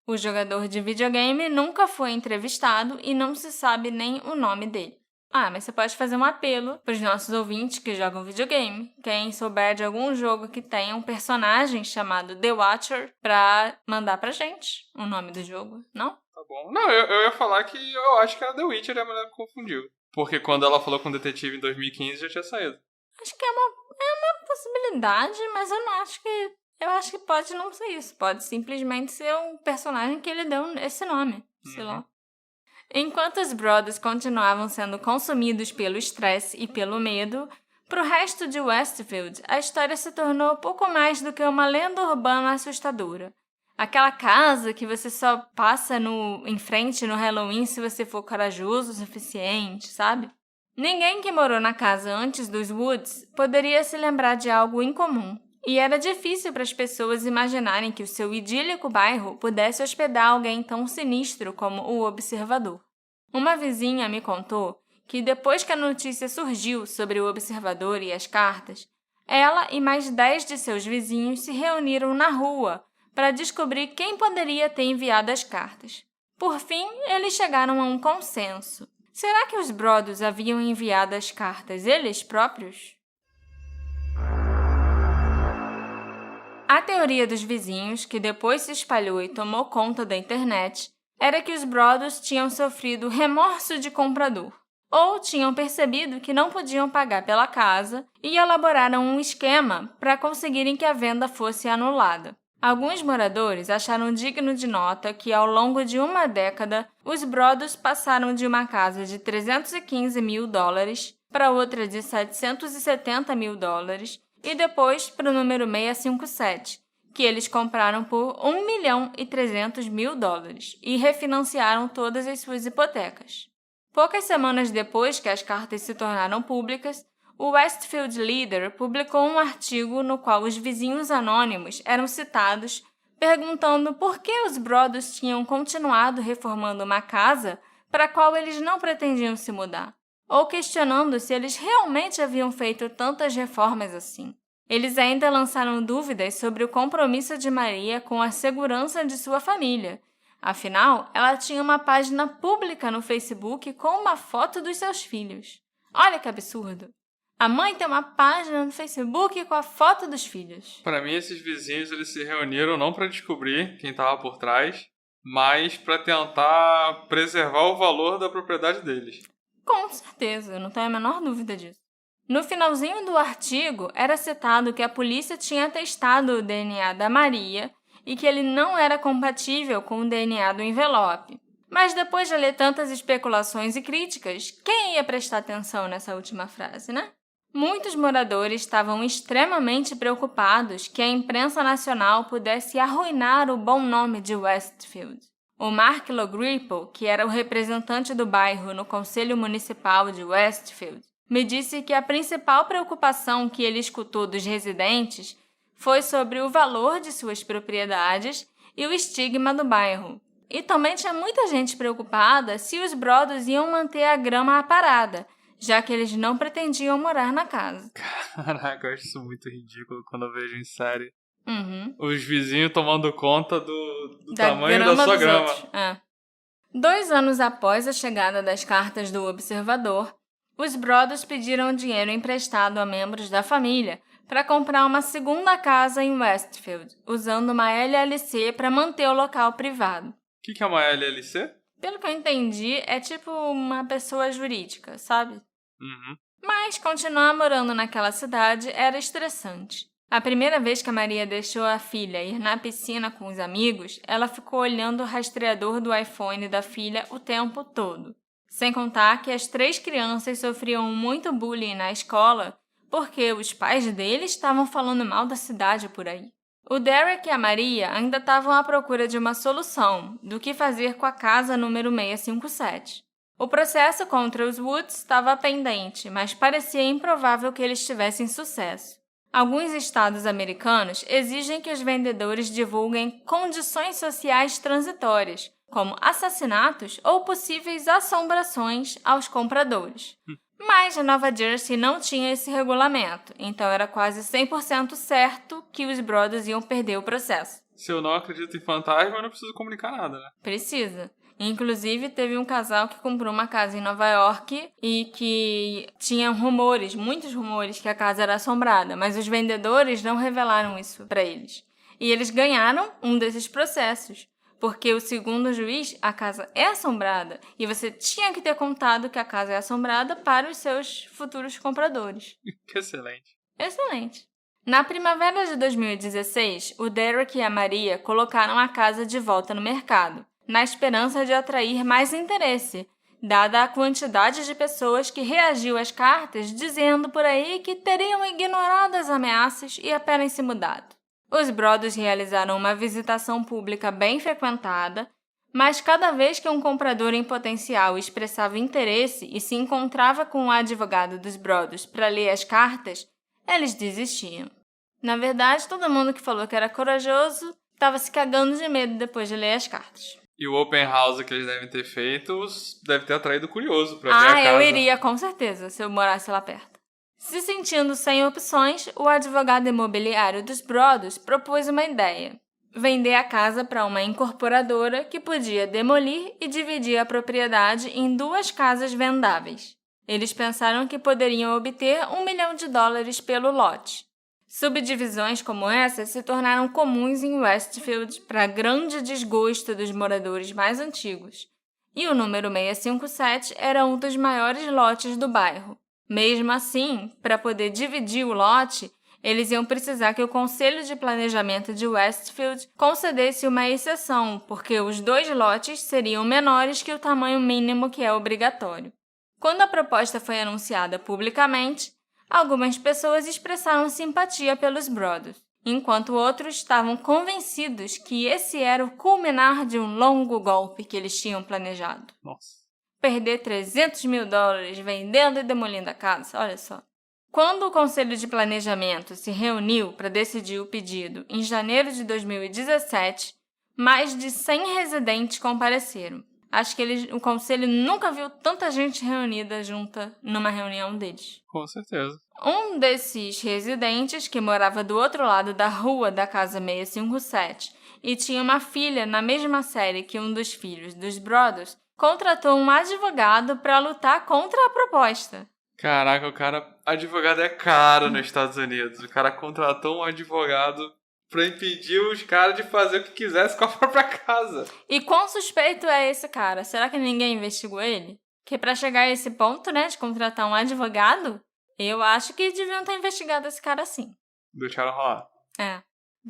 O jogador de videogame nunca foi entrevistado e não se sabe nem o nome dele. Mas você pode fazer um apelo para os nossos ouvintes que jogam videogame. Quem souber de algum jogo que tenha um personagem chamado The Watcher, para mandar pra gente o nome do jogo, não? Tá bom. Não, eu ia falar que eu acho que era The Witcher e a mulher me confundiu. Porque quando ela falou com o detetive em 2015 já tinha saído. Acho que é uma possibilidade, mas eu acho que pode não ser isso. Pode simplesmente ser um personagem que ele deu esse nome, sei lá. Enquanto os Brothers continuavam sendo consumidos pelo estresse e pelo medo, para o resto de Westfield, a história se tornou pouco mais do que uma lenda urbana assustadora. Aquela casa que você só passa em frente no Halloween se você for corajoso o suficiente, sabe? Ninguém que morou na casa antes dos Woods poderia se lembrar de algo incomum, e era difícil para as pessoas imaginarem que o seu idílico bairro pudesse hospedar alguém tão sinistro como o Observador. Uma vizinha me contou que depois que a notícia surgiu sobre o Observador e as cartas, ela e mais 10 de seus vizinhos se reuniram na rua para descobrir quem poderia ter enviado as cartas. Por fim, eles chegaram a um consenso. Será que os Brothers haviam enviado as cartas eles próprios? A teoria dos vizinhos, que depois se espalhou e tomou conta da internet, era que os Brothers tinham sofrido remorso de comprador, ou tinham percebido que não podiam pagar pela casa e elaboraram um esquema para conseguirem que a venda fosse anulada. Alguns moradores acharam digno de nota que, ao longo de uma década, os Brothers passaram de uma casa de $315 mil para outra de $770 mil e depois para o número 657, que eles compraram por $1,3 milhão e refinanciaram todas as suas hipotecas. Poucas semanas depois que as cartas se tornaram públicas, o Westfield Leader publicou um artigo no qual os vizinhos anônimos eram citados perguntando por que os Brothers tinham continuado reformando uma casa para a qual eles não pretendiam se mudar, ou questionando se eles realmente haviam feito tantas reformas assim. Eles ainda lançaram dúvidas sobre o compromisso de Maria com a segurança de sua família. Afinal, ela tinha uma página pública no Facebook com uma foto dos seus filhos. Olha que absurdo! A mãe tem uma página no Facebook com a foto dos filhos. Para mim, esses vizinhos eles se reuniram não para descobrir quem estava por trás, mas para tentar preservar o valor da propriedade deles. Com certeza, eu não tenho a menor dúvida disso. No finalzinho do artigo, era citado que a polícia tinha testado o DNA da Maria e que ele não era compatível com o DNA do envelope. Mas depois de ler tantas especulações e críticas, quem ia prestar atenção nessa última frase, né? Muitos moradores estavam extremamente preocupados que a imprensa nacional pudesse arruinar o bom nome de Westfield. O Mark Logripple, que era o representante do bairro no Conselho Municipal de Westfield, me disse que a principal preocupação que ele escutou dos residentes foi sobre o valor de suas propriedades e o estigma do bairro. E também tinha muita gente preocupada se os Brothers iam manter a grama aparada, já que eles não pretendiam morar na casa. Caraca, eu acho isso muito ridículo quando eu vejo em série. Uhum. Os vizinhos tomando conta do tamanho da sua grama. 2 anos após a chegada das cartas do observador, os Brothers pediram dinheiro emprestado a membros da família para comprar uma segunda casa em Westfield, usando uma LLC para manter o local privado. O que é uma LLC? Pelo que eu entendi, é tipo uma pessoa jurídica, sabe? Uhum. Mas continuar morando naquela cidade era estressante. A primeira vez que a Maria deixou a filha ir na piscina com os amigos, ela ficou olhando o rastreador do iPhone da filha o tempo todo. Sem contar que as 3 crianças sofriam muito bullying na escola porque os pais deles estavam falando mal da cidade por aí. O Derek e a Maria ainda estavam à procura de uma solução do que fazer com a casa número 657. O processo contra os Woods estava pendente, mas parecia improvável que eles tivessem sucesso. Alguns estados americanos exigem que os vendedores divulguem condições sociais transitórias, como assassinatos ou possíveis assombrações aos compradores. Mas a Nova Jersey não tinha esse regulamento, então era quase 100% certo que os Brothers iam perder o processo. Se eu não acredito em fantasma, eu não preciso comunicar nada, né? Precisa. Inclusive, teve um casal que comprou uma casa em Nova York e que tinha rumores, muitos rumores, que a casa era assombrada, mas os vendedores não revelaram isso para eles. E eles ganharam um desses processos, porque o segundo juiz, a casa é assombrada e você tinha que ter contado que a casa é assombrada para os seus futuros compradores. Que excelente. Excelente. Na primavera de 2016, o Derek e a Maria colocaram a casa de volta no mercado, na esperança de atrair mais interesse, dada a quantidade de pessoas que reagiu às cartas dizendo por aí que teriam ignorado as ameaças e apenas se mudado. Os Brothers realizaram uma visitação pública bem frequentada, mas cada vez que um comprador em potencial expressava interesse e se encontrava com o advogado dos Brothers para ler as cartas, eles desistiam. Na verdade, todo mundo que falou que era corajoso estava se cagando de medo depois de ler as cartas. E o open house que eles devem ter feito deve ter atraído curioso pra ver a casa. Eu iria, com certeza, se eu morasse lá perto. Se sentindo sem opções, o advogado imobiliário dos Brothers propôs uma ideia: vender a casa para uma incorporadora que podia demolir e dividir a propriedade em 2 casas vendáveis. Eles pensaram que poderiam obter $1 milhão pelo lote. Subdivisões como essa se tornaram comuns em Westfield para grande desgosto dos moradores mais antigos, e o número 657 era um dos maiores lotes do bairro. Mesmo assim, para poder dividir o lote, Eles iam precisar que o Conselho de Planejamento de Westfield concedesse uma exceção, porque os 2 lotes seriam menores que o tamanho mínimo que é obrigatório. Quando a proposta foi anunciada publicamente, algumas pessoas expressaram simpatia pelos Brothers, enquanto outros estavam convencidos que esse era o culminar de um longo golpe que eles tinham planejado. Nossa. Perder $300 mil vendendo e demolindo a casa, olha só. Quando o Conselho de Planejamento se reuniu para decidir o pedido em janeiro de 2017, mais de 100 residentes compareceram. Acho que o Conselho nunca viu tanta gente reunida junta numa reunião deles. Com certeza. Um desses residentes, que morava do outro lado da rua da Casa 657 e tinha uma filha na mesma série que um dos filhos dos Brothers, contratou um advogado para lutar contra a proposta. Caraca, advogado é caro nos Estados Unidos. O cara contratou um advogado pra impedir os caras de fazer o que quisesse com a própria casa. E quão suspeito é esse cara? Será que ninguém investigou ele? Que pra chegar a esse ponto, de contratar um advogado, eu acho que deviam ter investigado esse cara sim. Deixaram rolar.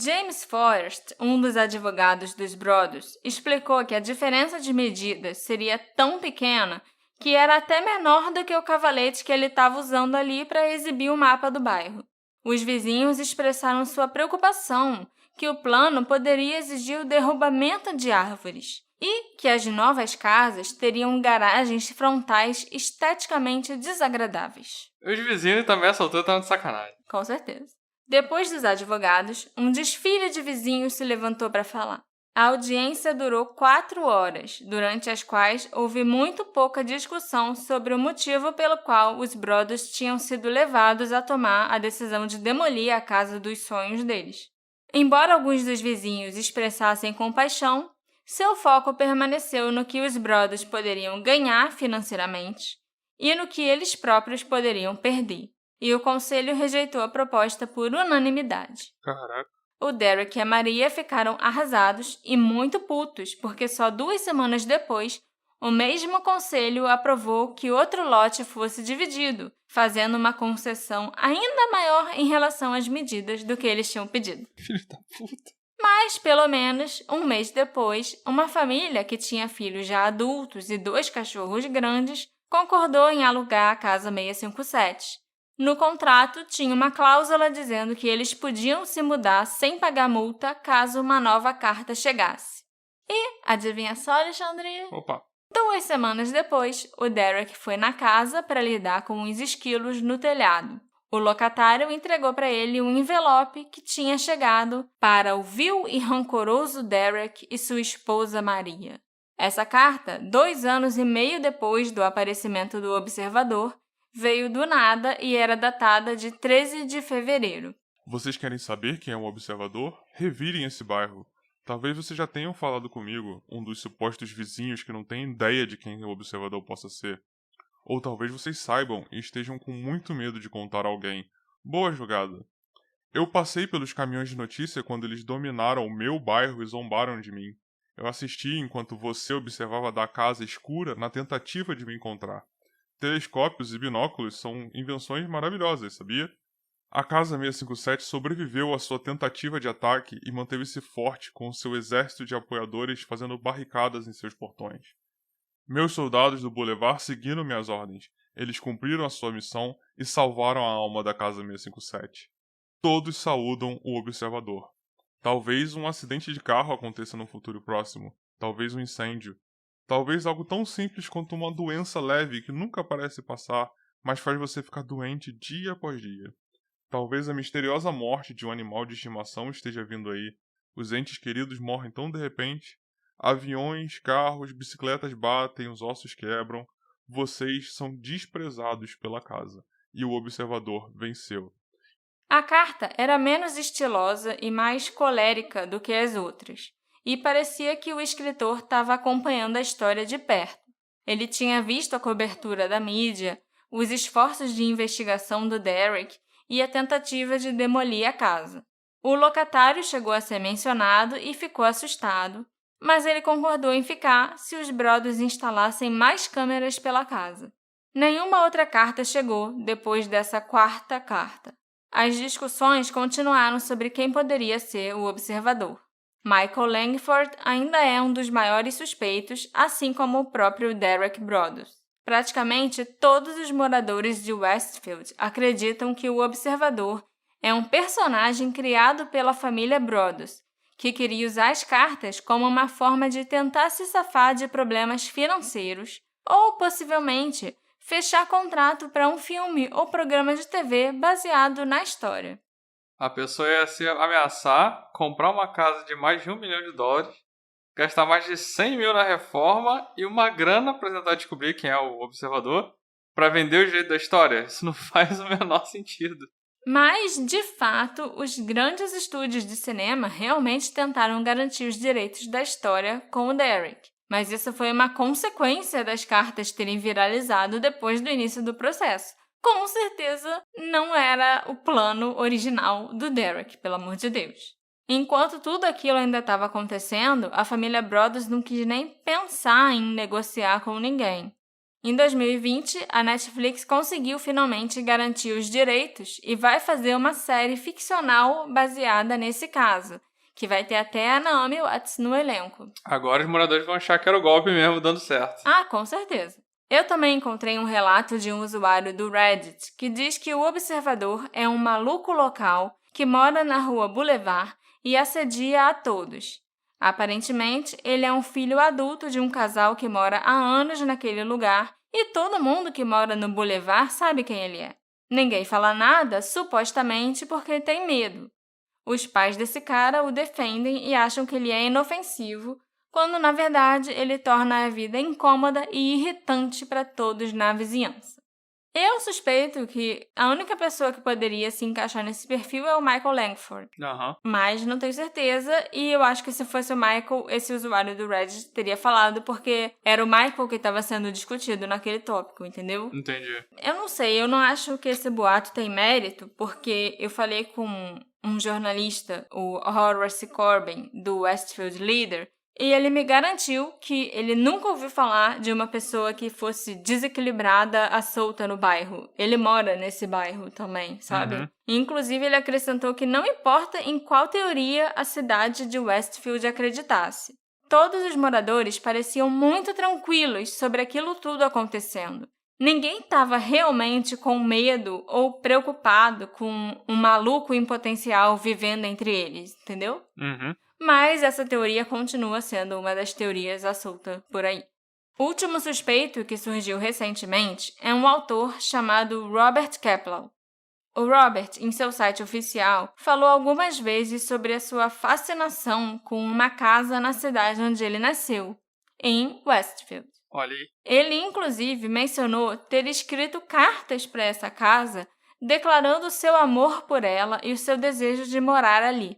James Forrest, um dos advogados dos Brothers, explicou que a diferença de medidas seria tão pequena que era até menor do que o cavalete que ele estava usando ali para exibir o mapa do bairro. Os vizinhos expressaram sua preocupação que o plano poderia exigir o derrubamento de árvores e que as novas casas teriam garagens frontais esteticamente desagradáveis. Os vizinhos também, essa altura, estavam de sacanagem. Com certeza. Depois dos advogados, um desfile de vizinhos se levantou para falar. A audiência durou 4 horas, durante as quais houve muito pouca discussão sobre o motivo pelo qual os Brothers tinham sido levados a tomar a decisão de demolir a casa dos sonhos deles. Embora alguns dos vizinhos expressassem compaixão, seu foco permaneceu no que os Brothers poderiam ganhar financeiramente e no que eles próprios poderiam perder, e o conselho rejeitou a proposta por unanimidade. Caraca. O Derek e a Maria ficaram arrasados e muito putos, porque só 2 semanas depois, o mesmo conselho aprovou que outro lote fosse dividido, fazendo uma concessão ainda maior em relação às medidas do que eles tinham pedido. Filho da puta. Mas, pelo menos, um mês depois, uma família que tinha filhos já adultos e 2 cachorros grandes concordou em alugar a Casa 657. No contrato, tinha uma cláusula dizendo que eles podiam se mudar sem pagar multa caso uma nova carta chegasse. E, adivinha só, Alexandre? Opa! 2 semanas depois, o Derek foi na casa para lidar com uns esquilos no telhado. O locatário entregou para ele um envelope que tinha chegado para o vil e rancoroso Derek e sua esposa Maria. Essa carta, 2 anos e meio depois do aparecimento do observador, veio do nada e era datada de 13 de fevereiro. Vocês querem saber quem é o observador? Revirem esse bairro. Talvez vocês já tenham falado comigo, um dos supostos vizinhos que não tem ideia de quem o observador possa ser. Ou talvez vocês saibam e estejam com muito medo de contar a alguém. Boa jogada. Eu passei pelos caminhões de notícia quando eles dominaram o meu bairro e zombaram de mim. Eu assisti enquanto você observava da casa escura na tentativa de me encontrar. Telescópios e binóculos são invenções maravilhosas, sabia? A Casa 657 sobreviveu à sua tentativa de ataque e manteve-se forte com seu exército de apoiadores fazendo barricadas em seus portões. Meus soldados do Boulevard seguiram minhas ordens. Eles cumpriram a sua missão e salvaram a alma da Casa 657. Todos saúdam o observador. Talvez um acidente de carro aconteça no futuro próximo. Talvez um incêndio. Talvez algo tão simples quanto uma doença leve que nunca parece passar, mas faz você ficar doente dia após dia. Talvez a misteriosa morte de um animal de estimação esteja vindo aí. Os entes queridos morrem tão de repente. Aviões, carros, bicicletas batem, os ossos quebram. Vocês são desprezados pela casa. E o observador venceu. A carta era menos estilosa e mais colérica do que as outras. E parecia que o escritor estava acompanhando a história de perto. Ele tinha visto a cobertura da mídia, os esforços de investigação do Derek e a tentativa de demolir a casa. O locatário chegou a ser mencionado e ficou assustado, mas ele concordou em ficar se os Brothers instalassem mais câmeras pela casa. Nenhuma outra carta chegou depois dessa 4ª carta. as discussões continuaram sobre quem poderia ser o observador. Michael Langford ainda é um dos maiores suspeitos, assim como o próprio Derek Broaddus. Praticamente todos os moradores de Westfield acreditam que o observador é um personagem criado pela família Broaddus, que queria usar as cartas como uma forma de tentar se safar de problemas financeiros ou, possivelmente, fechar contrato para um filme ou programa de TV baseado na história. A pessoa ia se ameaçar, comprar uma casa de mais de $1 milhão, gastar mais de 100 mil na reforma e uma grana para tentar descobrir quem é o observador para vender o jeito da história. Isso não faz o menor sentido. Mas, de fato, os grandes estúdios de cinema realmente tentaram garantir os direitos da história com o Derek. Mas isso foi uma consequência das cartas terem viralizado depois do início do processo. Com certeza não era o plano original do Derek, pelo amor de Deus. Enquanto tudo aquilo ainda estava acontecendo, a família Broaddus não quis nem pensar em negociar com ninguém. Em 2020, a Netflix conseguiu finalmente garantir os direitos e vai fazer uma série ficcional baseada nesse caso, que vai ter até a Naomi Watts no elenco. Agora os moradores vão achar que era o golpe mesmo dando certo. Ah, com certeza. Eu também encontrei um relato de um usuário do Reddit que diz que o observador é um maluco local que mora na rua Boulevard e assedia a todos. Aparentemente, ele é um filho adulto de um casal que mora há anos naquele lugar e todo mundo que mora no Boulevard sabe quem ele é. Ninguém fala nada, supostamente porque tem medo. Os pais desse cara o defendem e acham que ele é inofensivo, quando, na verdade, ele torna a vida incômoda e irritante para todos na vizinhança. Eu suspeito que a única pessoa que poderia se encaixar nesse perfil é o Michael Langford. Mas não tenho certeza, e eu acho que se fosse o Michael, esse usuário do Reddit teria falado, porque era o Michael que estava sendo discutido naquele tópico, entendeu? Entendi. Eu não sei, eu não acho que esse boato tem mérito, porque eu falei com um jornalista, o Horace Corbin, do Westfield Leader, e ele me garantiu que ele nunca ouviu falar de uma pessoa que fosse desequilibrada à solta no bairro. Ele mora nesse bairro também, sabe? Inclusive, ele acrescentou que não importa em qual teoria a cidade de Westfield acreditasse. Todos os moradores pareciam muito tranquilos sobre aquilo tudo acontecendo. Ninguém estava realmente com medo ou preocupado com um maluco em potencial vivendo entre eles, entendeu? Mas essa teoria continua sendo uma das teorias à solta por aí. O último suspeito que surgiu recentemente é um autor chamado Robert Kaplan. O Robert, em seu site oficial, falou algumas vezes sobre a sua fascinação com uma casa na cidade onde ele nasceu, em Westfield. Olha aí. Ele, inclusive, mencionou ter escrito cartas para essa casa, declarando seu amor por ela e o seu desejo de morar ali.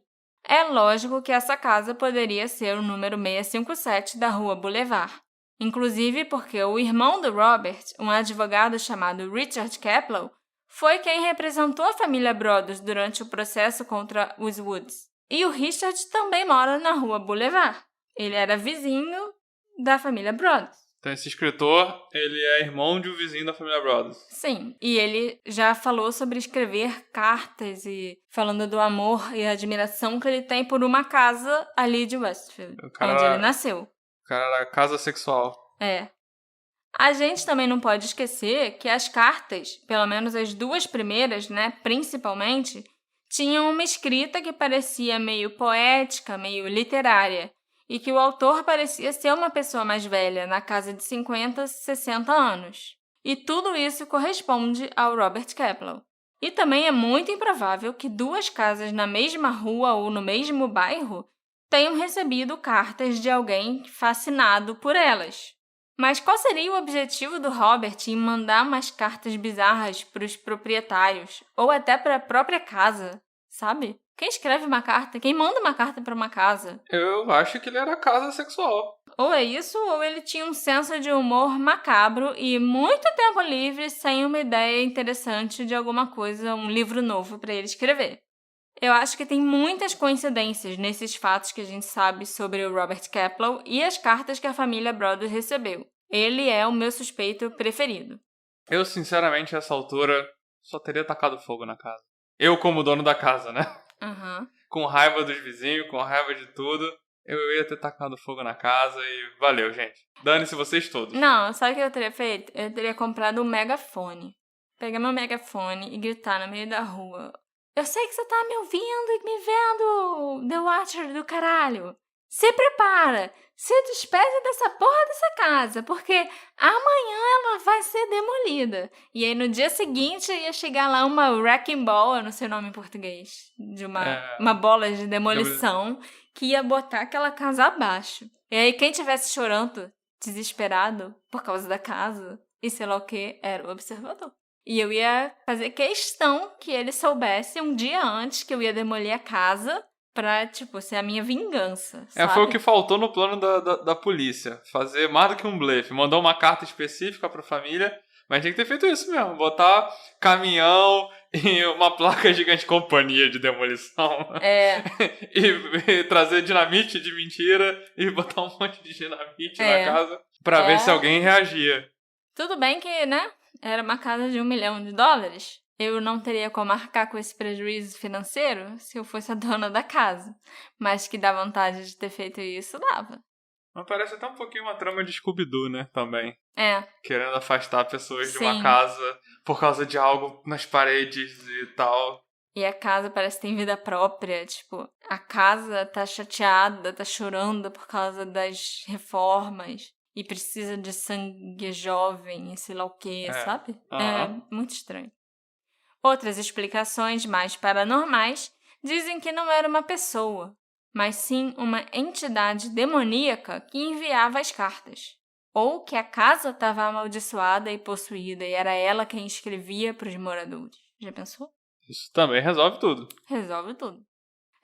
É lógico que essa casa poderia ser o número 657 da Rua Boulevard. Inclusive porque o irmão do Robert, um advogado chamado Richard Kaplan, foi quem representou a família Broaddus durante o processo contra os Woods. E o Richard também mora na Rua Boulevard. Ele era vizinho da família Broaddus. Então esse escritor, ele é irmão de um vizinho da família Broaddus. Sim, e ele já falou sobre escrever cartas e falando do amor e admiração que ele tem por uma casa ali de Westfield, onde ele nasceu. O cara era casa sexual. É. A gente também não pode esquecer que as cartas, pelo menos as duas primeiras, né, principalmente, tinham uma escrita que parecia meio poética, meio literária, e que o autor parecia ser uma pessoa mais velha, na casa de 50, 60 anos. E tudo isso corresponde ao Robert Kaplan. E também é muito improvável que duas casas na mesma rua ou no mesmo bairro tenham recebido cartas de alguém fascinado por elas. Mas qual seria o objetivo do Robert em mandar umas cartas bizarras para os proprietários, ou até para a própria casa, sabe? Quem escreve uma carta? Quem manda uma carta para uma casa? Eu acho que ele era casa sexual. Ou é isso, ou ele tinha um senso de humor macabro e muito tempo livre sem uma ideia interessante de alguma coisa, um livro novo para ele escrever. Eu acho que tem muitas coincidências nesses fatos que a gente sabe sobre o Robert Kaplan e as cartas que a família Broaddus recebeu. Ele é o meu suspeito preferido. Eu, sinceramente, a essa altura, só teria tacado fogo na casa. eu como dono da casa, né? Uhum. Com raiva dos vizinhos, com raiva de tudo, eu ia ter tacado fogo na casa e valeu, gente. Dane-se vocês todos. Não, sabe o que eu teria feito? Eu teria comprado um megafone. Pegar meu megafone e gritar no meio da rua. Eu sei que você tá me ouvindo e me vendo, The Watcher do caralho. Se prepara, se despede dessa porra dessa casa, porque amanhã ela vai ser demolida. E aí no dia seguinte ia chegar lá uma wrecking ball, eu não sei o nome em português, de uma bola de demolição que ia botar aquela casa abaixo. E aí quem tivesse chorando, desesperado por causa da casa, e sei lá o que, era o observador. E eu ia fazer questão que ele soubesse um dia antes que eu ia demolir a casa pra, tipo, ser a minha vingança, sabe? Foi o que faltou no plano da polícia. Fazer mais do que um blefe. Mandar uma carta específica pra família, mas tinha que ter feito isso mesmo. Botar caminhão e uma placa gigante companhia de demolição. e trazer dinamite de mentira e botar um monte de dinamite na casa pra ver se alguém reagia. Tudo bem que, né? Era uma casa de $1 milhão. Eu não teria como arcar com esse prejuízo financeiro se eu fosse a dona da casa. Mas que dá vontade de ter feito isso, dava. Mas parece até um pouquinho uma trama de Scooby-Doo, né? Também. É. Querendo afastar pessoas de uma casa por causa de algo nas paredes e tal. E a casa parece que tem vida própria. Tipo, a casa tá chateada, tá chorando por causa das reformas. E precisa de sangue jovem e sei lá o quê, sabe? É muito estranho. Outras explicações mais paranormais dizem que não era uma pessoa, mas sim uma entidade demoníaca que enviava as cartas. Ou que a casa estava amaldiçoada e possuída e era ela quem escrevia para os moradores. Já pensou? Isso também resolve tudo. Resolve tudo.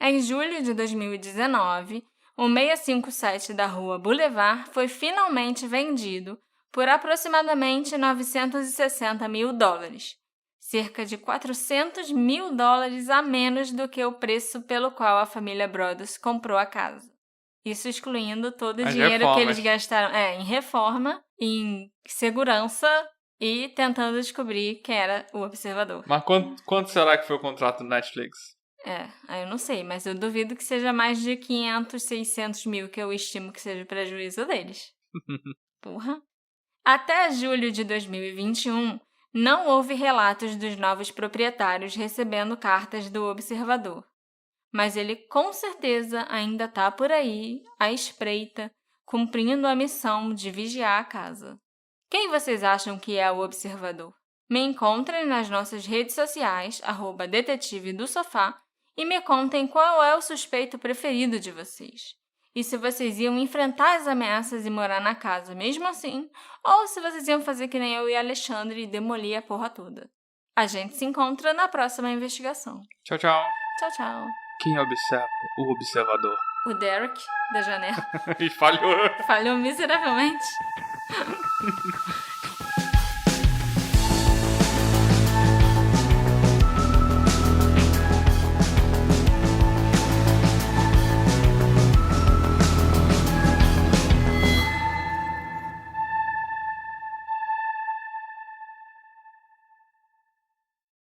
Em julho de 2019, o 657 da Rua Boulevard foi finalmente vendido por aproximadamente $960 mil. Cerca de $400 mil a menos do que o preço pelo qual a família Brothers comprou a casa. Isso excluindo todo o dinheiro que eles gastaram em reforma, em segurança e tentando descobrir quem era o observador. Mas quanto será que foi o contrato do Netflix? Eu não sei, mas eu duvido que seja mais de 500, 600 mil, que eu estimo que seja o prejuízo deles. Porra. Até julho de 2021, não houve relatos dos novos proprietários recebendo cartas do observador. Mas ele com certeza ainda está por aí, à espreita, cumprindo a missão de vigiar a casa. Quem vocês acham que é o observador? Me encontrem nas nossas redes sociais, @detetive-do-sofá, e me contem qual é o suspeito preferido de vocês. E se vocês iam enfrentar as ameaças e morar na casa mesmo assim, ou se vocês iam fazer que nem eu e Alexandre e demolir a porra toda. A gente se encontra na próxima investigação. Tchau, tchau. Tchau, tchau. Quem observa o observador? O Derek, da janela. E falhou. Falhou miseravelmente.